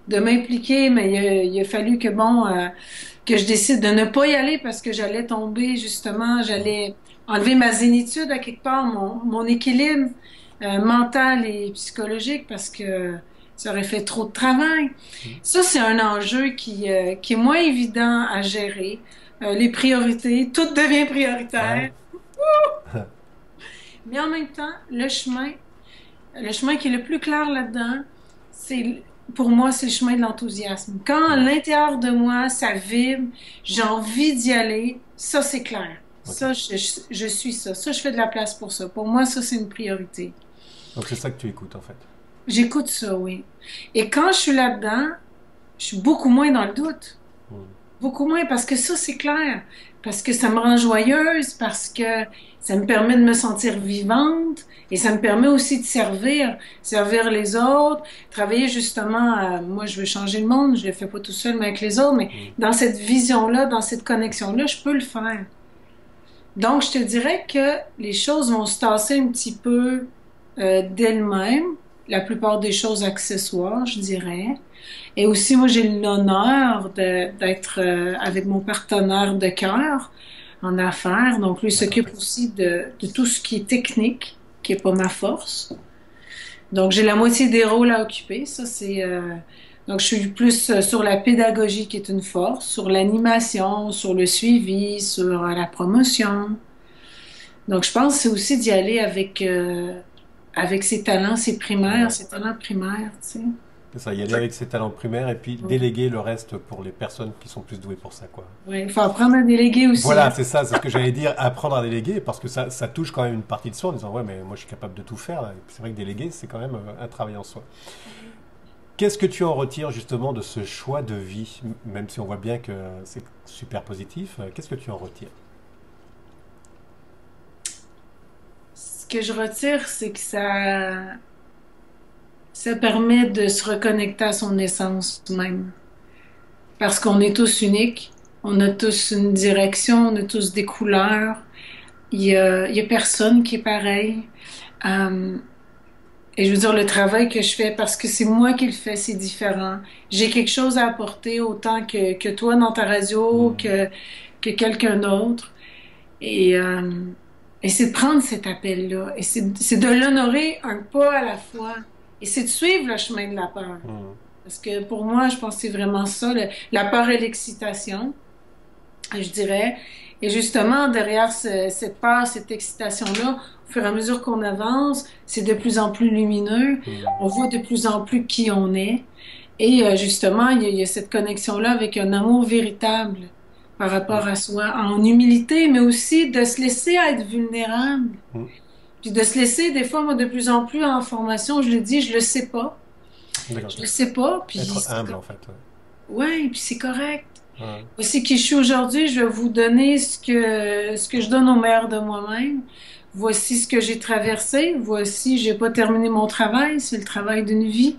de m'impliquer, mais il a fallu que bon, que je décide de ne pas y aller parce que j'allais tomber justement, j'allais enlever ma zénitude à quelque part, mon équilibre mental et psychologique parce que ça aurait fait trop de travail. Ça, c'est un enjeu qui est moins évident à gérer. Les priorités, tout devient
Ouais.
prioritaire. Mais en même temps, le chemin qui est le plus clair là-dedans, c'est, pour moi, c'est le chemin de l'enthousiasme. Quand à
Hmm.
l'intérieur de moi, ça vibre, j'ai envie d'y aller, ça, c'est clair.
Ok.
Ça, je suis ça. Ça, je fais de la place pour ça. Pour moi, ça, c'est une priorité.
Donc c'est ça que tu écoutes en fait.
J'écoute ça, oui. Et quand je suis là-dedans, je suis beaucoup moins dans le doute.
Hmm.
Beaucoup moins parce que ça, c'est clair. Parce que ça me rend joyeuse, parce que ça me permet de me sentir vivante et ça me permet aussi de servir les autres, travailler justement moi, je veux changer le monde, je le fais pas tout seul, mais avec les autres, mais
Hmm.
dans cette vision-là, dans cette connexion-là, je peux le faire. Donc, je te dirais que les choses vont se tasser un petit peu d'elles-mêmes, la plupart des choses accessoires, je dirais. Et aussi, moi, j'ai l'honneur d'être avec mon partenaire de cœur en affaires. Donc, lui
D'accord.
s'occupe aussi de tout ce qui est technique, qui est pas ma force. Donc, j'ai la moitié des rôles à occuper. Ça, c'est donc, je suis plus sur la pédagogie qui est une force, sur l'animation, sur le suivi, sur la promotion. Donc, je pense que c'est aussi d'y aller avec ses talents,
Ouais.
ses talents primaires, tu sais.
C'est ça, y aller avec ses talents primaires et puis déléguer le reste pour les personnes qui sont plus douées pour ça, quoi.
Oui, il faut apprendre à déléguer aussi,
Voilà,
hein.
c'est ça, c'est ce que j'allais dire, apprendre à déléguer, parce que ça touche quand même une partie de soi en disant, ouais, mais moi je suis capable de tout faire, là. Et puis c'est vrai que déléguer, c'est quand même un travail en soi. Qu'est-ce que tu en retires justement de ce choix de vie, même si on voit bien que c'est super positif, qu'est-ce que tu en retires?
Ce que je retire, c'est que ça permet de se reconnecter à son essence même. Parce qu'on est tous uniques. On a tous une direction, on a tous des couleurs. Il y a personne qui est pareil. Euh, et je veux dire, le travail que je fais, parce que c'est moi qui le fais, c'est différent. J'ai quelque chose à apporter autant que toi dans ta radio,
Mhm.
que quelqu'un d'autre. Et, euh, et c'est de prendre cet appel-là. Et c'est de l'honorer un pas à la fois. Et c'est de suivre le chemin de la peur.
Mhm.
Parce que pour moi, je pense que c'est vraiment ça, la peur et l'excitation, je dirais. Et justement, derrière cette peur, cette excitation-là, au fur et à mesure qu'on avance, c'est de plus en plus lumineux.
Mhm.
On voit de plus en plus qui on est. Et justement, il y a cette connexion-là avec un amour véritable par rapport à soi, en humilité, mais aussi de se laisser être vulnérable.
Mhm.
Puis de se laisser, des fois, moi, de plus en plus en formation, je le dis, je le sais pas.
D'accord.
Je le sais pas, puis
Être humble, en fait.
ouais, puis c'est correct.
Ouais. Ouais.
Voici qui je suis aujourd'hui, je vais vous donner ce que je donne au meilleur de moi-même. Voici ce que j'ai traversé. Voici, j'ai pas terminé mon travail, c'est le travail d'une vie.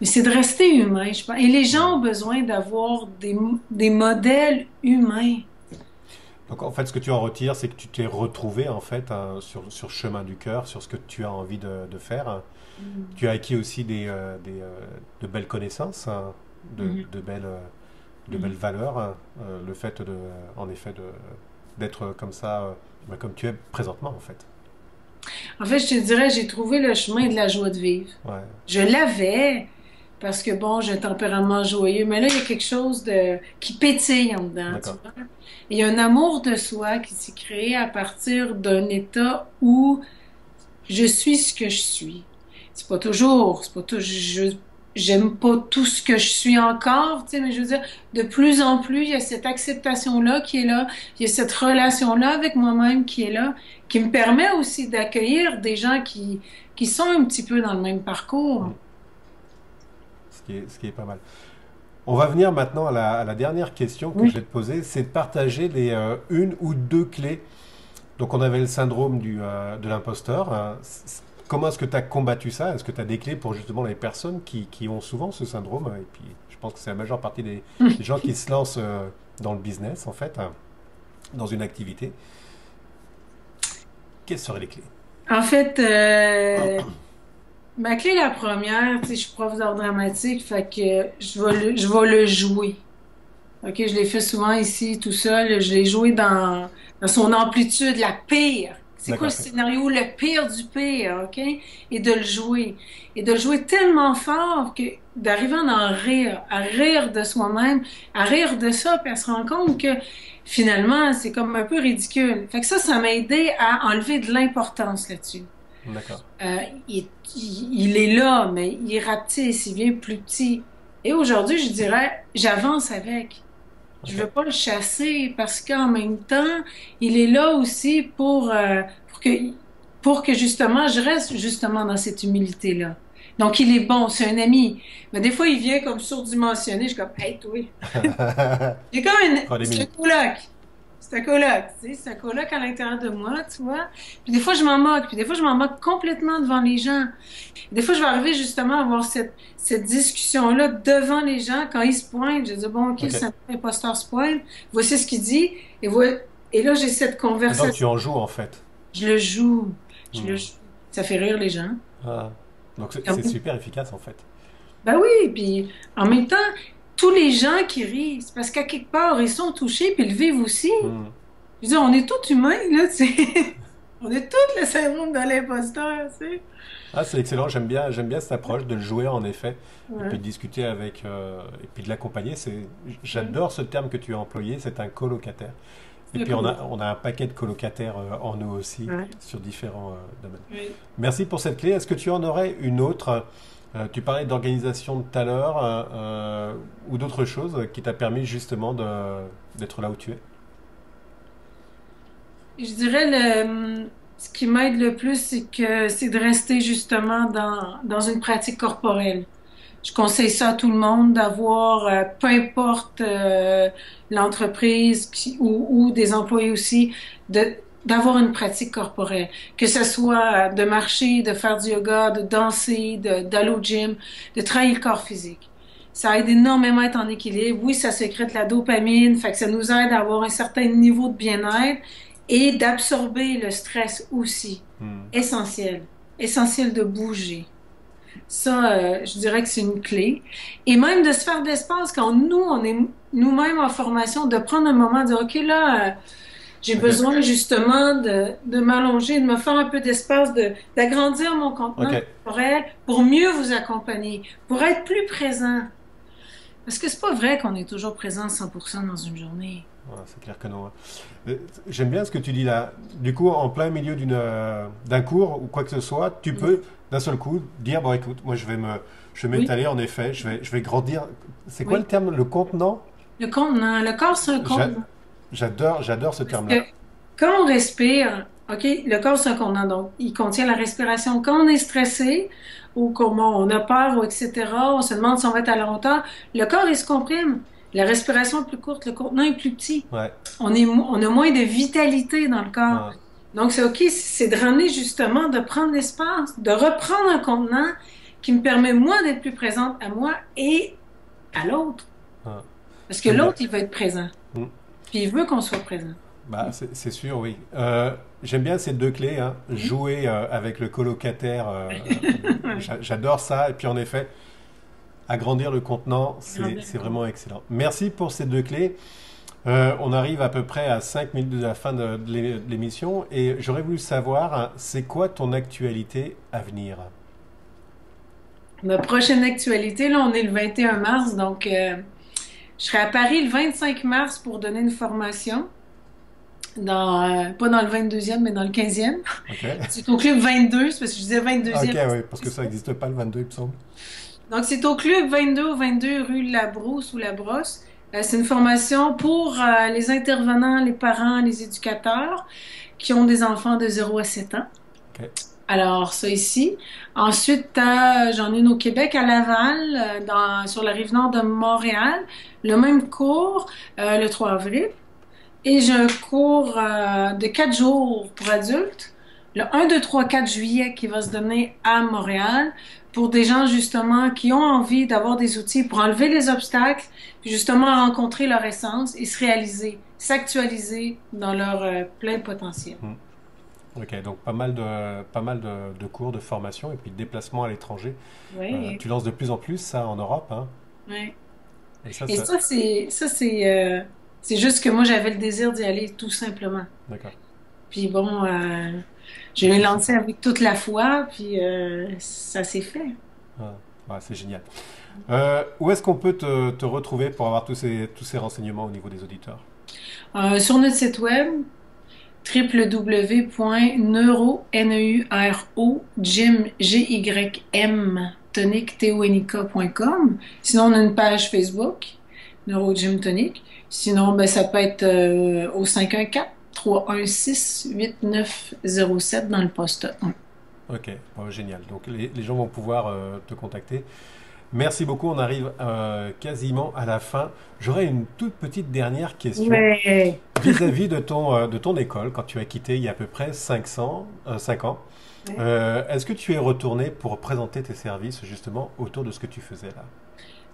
Mais c'est de rester humain, je pense. Et les gens ont besoin d'avoir des modèles humains.
Donc en fait, ce que tu en retires, c'est que tu t'es retrouvé en fait sur le chemin du cœur, sur ce que tu as envie de faire.
Mhm.
Tu as acquis aussi de belles connaissances, hein,
Mhm.
de belles valeurs. Le fait en effet, d'être comme ça, comme tu es présentement en fait.
En fait, je te dirais, j'ai trouvé le chemin de la joie de vivre.
Ouais,
Je l'avais parce que bon, j'ai un tempérament joyeux, mais là, il y a quelque chose qui pétille en dedans, tu
d'accord.
vois. Il y a un amour de soi qui s'est créé à partir d'un état où je suis ce que je suis. C'est pas toujours, j'aime pas tout ce que je suis encore, tu sais, mais je veux dire, de plus en plus, il y a cette acceptation-là qui est là, il y a cette relation-là avec moi-même qui est là, qui me permet aussi d'accueillir des gens qui sont un petit peu dans le même parcours.
Mm. Ce qui est pas mal. On va venir maintenant à la dernière question que je
Oui.
vais te poser, c'est de partager une ou deux clés. Donc on avait le syndrome de l'imposteur. Comment est-ce que tu as combattu ça? Est-ce que tu as des clés pour justement les personnes qui ont souvent ce syndrome? Et puis je pense que c'est la majeure partie des gens qui se lancent dans le business en fait, dans une activité. Quelles seraient les clés?
En fait, ma clé, la première, tu sais, je suis prof d'art dramatique, fait que je vais le jouer. OK, je l'ai fait souvent ici, tout seul. Je l'ai joué dans son amplitude, la pire. C'est quoi le
D'accord.
scénario? Le pire du pire, OK? Et de le jouer. Et de le jouer tellement fort que d'arriver à en rire, à rire de soi-même, à rire de ça, puis à se rendre compte que finalement, c'est comme un peu ridicule. Fait que ça m'a aidé à enlever de l'importance là-dessus.
D'accord.
Euh, il est là, mais il rapetisse, il vient plus petit. Et aujourd'hui, je dirais, j'avance avec. Je
Ok.
veux pas le chasser parce qu'en même temps, il est là aussi pour que justement, je reste justement dans cette humilité-là. Donc, il est bon, c'est un ami. Mais des fois, il vient comme surdimensionné. Je suis comme, hey, toi. J'ai comme
Prends des
c'est un
minutes.
coloc. C'est un coloc, tu sais, c'est un coloc à l'intérieur de moi, tu vois. Puis des fois, je m'en moque. Puis des fois, je m'en moque complètement devant les gens. Des fois, je vais arriver justement à avoir cette discussion-là devant les gens quand ils se pointent. Je dis, bon, OK,
Ok.
c'est un imposteur se pointe. Voici ce qu'il dit. Et là, j'ai cette
Et donc tu
conversation.
en joues en fait.
Je le joue. Je le
Hmm.
joue. Ça fait rire les gens.
Ah. Donc c'est super efficace en fait.
Ben oui, puis en même temps, tous les gens qui rient, c'est parce qu'à quelque part, ils sont touchés puis ils le vivent aussi.
Hmm.
Je veux dire, on est tous humains, là, tu sais. On est tous le syndrome de l'imposteur, tu sais.
Ah, c'est excellent, j'aime bien cette approche de le jouer en effet, et puis
Ouais.
de discuter avec, et puis de l'accompagner.
Ouais.
J'adore ce terme que tu as employé, c'est un colocataire. Et
C'est
puis
cool.
on a un paquet de colocataires en nous aussi,
Ouais.
sur différents domaines.
Ouais.
Merci pour cette clé. Est-ce que tu en aurais une autre? Tu parlais d'organisation tout à l'heure, ou d'autres choses qui t'a permis justement d'être là où tu es?
Je dirais ce qui m'aide le plus, c'est de rester justement dans une pratique corporelle. Je conseille ça à tout le monde d'avoir, peu importe l'entreprise ou des employés aussi, d'avoir une pratique corporelle. Que ce soit de marcher, de faire du yoga, de danser, d'aller au gym, de travailler le corps physique. Ça aide énormément à être en équilibre. Oui, ça sécrète la dopamine, fait que ça nous aide à avoir un certain niveau de bien-être et d'absorber le stress aussi. Essentiel. Essentiel de bouger. Ça, je dirais que c'est une clé. Et même de se faire de l'espace quand nous, on est nous-mêmes en formation, de prendre un moment, de dire, OK, là, j'ai besoin justement de m'allonger, de me faire un peu d'espace, d'agrandir mon contenant corporel pour mieux vous accompagner, pour être plus présent. Parce que c'est pas vrai qu'on est toujours présent 100% dans une journée.
Ouais, c'est clair que non. J'aime bien ce que tu dis là. Du coup, en plein milieu d'un cours ou quoi que ce soit, tu peux d'un seul coup dire, bon écoute, moi je vais m'étaler en effet, je vais grandir. C'est quoi le terme, le contenant?
Le contenant, le corps c'est un contenant.
J'adore ce terme-là.
Quand on respire, OK, le corps c'est un contenant, donc il contient la respiration. Quand on est stressé ou comment on a peur ou etc., on se demande si on va être à la hauteur, le corps il se comprime. La respiration est plus courte, le contenant est plus petit.
Ouais.
On a moins de vitalité dans le corps. Ouais. Donc c'est OK, c'est de ramener justement, de prendre l'espace, de reprendre un contenant qui me permet moi d'être plus présente à moi et à l'autre. Ouais. Parce que l'autre, il veut être présent. Puis il veut qu'on soit présent.
Bah, c'est sûr, oui. J'aime bien ces deux clés, hein. Jouer avec le colocataire, j'adore ça. Et puis en effet, agrandir le contenant, c'est vraiment excellent. Merci pour ces deux clés. On arrive à peu près à 5 minutes de la fin de l'émission et j'aurais voulu savoir, c'est quoi ton actualité à venir?
Ma prochaine actualité, là, on est le 21 mars, donc je serai à Paris le 25 mars pour donner une formation. Pas dans le 22e, mais dans le 15e. Okay. C'est au club 22, c'est parce que je disais 22e.
Ok, oui, parce que ça n'existe pas le 22, il me semble.
Donc, c'est au club 22 rue Labrousse ou Labrosse. C'est une formation pour les intervenants, les parents, les éducateurs qui ont des enfants de 0 à 7 ans. Okay. Alors, ça ici. Ensuite, j'en ai une au Québec, à Laval, sur la rive nord de Montréal. Le même cours, le 3 avril. Et j'ai un cours de 4 jours pour adultes, le 1, 2, 3, 4 juillet qui va se donner à Montréal pour des gens justement qui ont envie d'avoir des outils pour enlever les obstacles, puis justement rencontrer leur essence et se réaliser, s'actualiser dans leur plein potentiel.
Ok, donc pas mal de cours, de formation et puis de déplacements à l'étranger.
Oui.
Tu lances de plus en plus ça en Europe, hein?
Oui. Et ça c'est juste que moi, j'avais le désir d'y aller, tout simplement.
D'accord.
Puis bon, je l'ai lancé avec toute la foi, puis ça s'est fait.
C'est génial. Où est-ce qu'on peut te retrouver pour avoir tous ces renseignements au niveau des auditeurs?
Sur notre site web, www.neurogym.com. Sinon, on a une page Facebook, Neurogym Tonic. Sinon, ça peut être au 514-316-8907 dans le poste 1.
Ok, génial. Donc, les gens vont pouvoir te contacter. Merci beaucoup. On arrive quasiment à la fin. J'aurais une toute petite dernière question vis-à-vis de ton école quand tu as quitté il y a à peu près 5 ans. Est-ce que tu es retourné pour présenter tes services justement autour de ce que tu faisais là?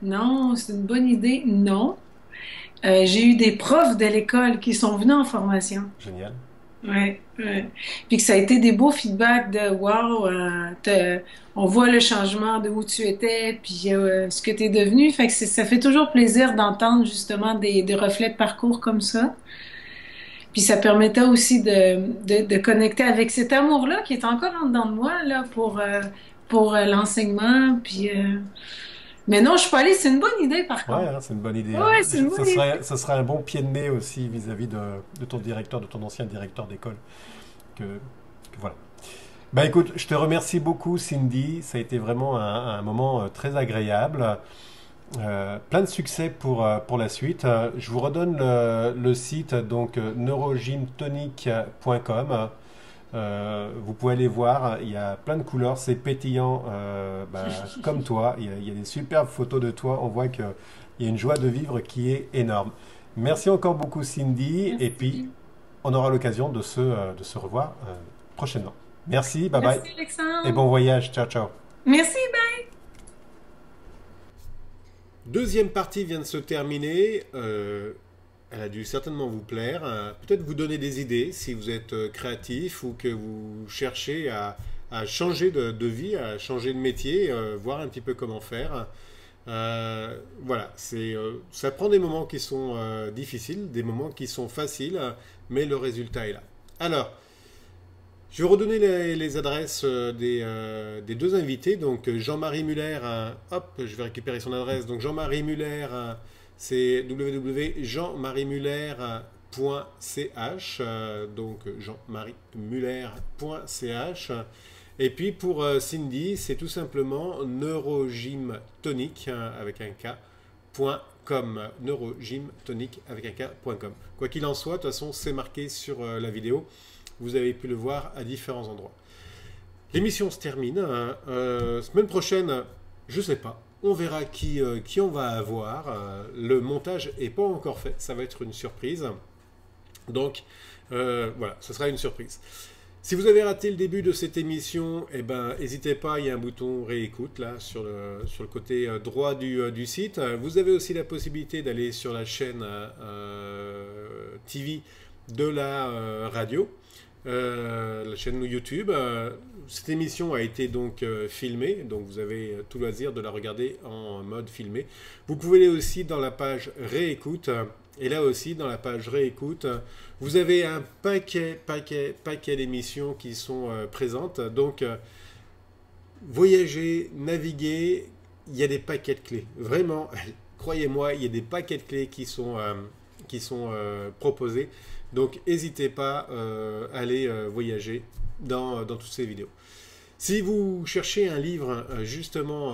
Non, c'est une bonne idée. Non. J'ai eu des profs de l'école qui sont venus en formation.
Génial.
Oui. Puis que ça a été des beaux feedbacks de wow, on voit le changement de où tu étais, puis ce que tu es devenu. Fait que ça fait toujours plaisir d'entendre justement des reflets de parcours comme ça. Puis ça permettait aussi de connecter avec cet amour-là qui est encore en dedans de moi là, pour l'enseignement. Puis mais non, je suis pas allée. C'est une bonne idée, par contre.
Ouais, c'est une bonne idée.
Ouais, c'est une bonne idée.
Ça serait un bon pied de nez aussi vis-à-vis de ton directeur, de ton ancien directeur d'école. Que voilà. Bah écoute, je te remercie beaucoup, Cindy. Ça a été vraiment un moment très agréable. Plein de succès pour la suite. Je vous redonne le site, donc neurogymtonic.com. Vous pouvez aller voir, il y a plein de couleurs, c'est pétillant comme toi, il y a des superbes photos de toi, on voit qu'il y a une joie de vivre qui est énorme. Merci encore beaucoup Cindy. Merci. Et puis on aura l'occasion de se revoir prochainement. Merci, bye bye.
Merci Alexandre.
Et bon voyage, ciao ciao.
Merci, bye.
Deuxième partie vient de se terminer. Elle a dû certainement vous plaire. Peut-être vous donner des idées si vous êtes créatif ou que vous cherchez à changer de vie, à changer de métier, voir un petit peu comment faire. Voilà, ça prend des moments qui sont difficiles, des moments qui sont faciles, mais le résultat est là. Alors, je vais redonner les adresses des deux invités. Donc Jean-Marie Muller, hop, je vais récupérer son adresse. Donc Jean-Marie Muller, c'est www.jeanmariemuller.ch. Donc jeanmariemuller.ch. Et puis pour Cindy, c'est tout simplement neurogymtonic avec un K.com. Neurogymtonic avec un K.com. Quoi qu'il en soit, de toute façon, c'est marqué sur la vidéo. Vous avez pu le voir à différents endroits. L'émission se termine. Semaine prochaine, je ne sais pas. On verra qui on va avoir. Le montage n'est pas encore fait. Ça va être une surprise. Donc, voilà, ce sera une surprise. Si vous avez raté le début de cette émission, eh ben, n'hésitez pas, il y a un bouton réécoute là sur le côté droit du site. Vous avez aussi la possibilité d'aller sur la chaîne TV de la radio, la chaîne YouTube. Cette émission a été donc filmée, donc vous avez tout loisir de la regarder en mode filmé. Vous pouvez aller aussi dans la page réécoute. Et là aussi, dans la page réécoute, vous avez un paquet d'émissions qui sont présentes. Donc, voyager, naviguer, il y a des paquets de clés. Vraiment, croyez-moi, il y a des paquets de clés qui sont proposés. Donc, n'hésitez pas à aller voyager dans toutes ces vidéos. Si vous cherchez un livre justement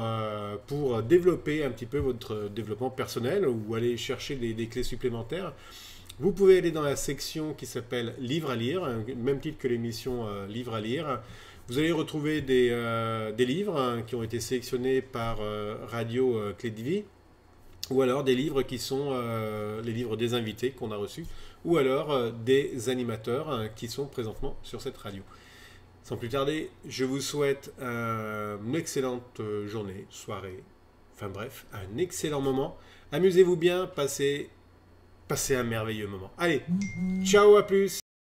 pour développer un petit peu votre développement personnel ou aller chercher des clés supplémentaires, vous pouvez aller dans la section qui s'appelle Livres à lire, même titre que l'émission Livres à lire. Vous allez retrouver des livres qui ont été sélectionnés par Radio Clé de Vie, ou alors des livres qui sont les livres des invités qu'on a reçus, ou alors des animateurs qui sont présentement sur cette radio. Sans plus tarder, je vous souhaite une excellente journée, soirée, enfin bref, un excellent moment. Amusez-vous bien, passez un merveilleux moment. Allez, ciao, à plus!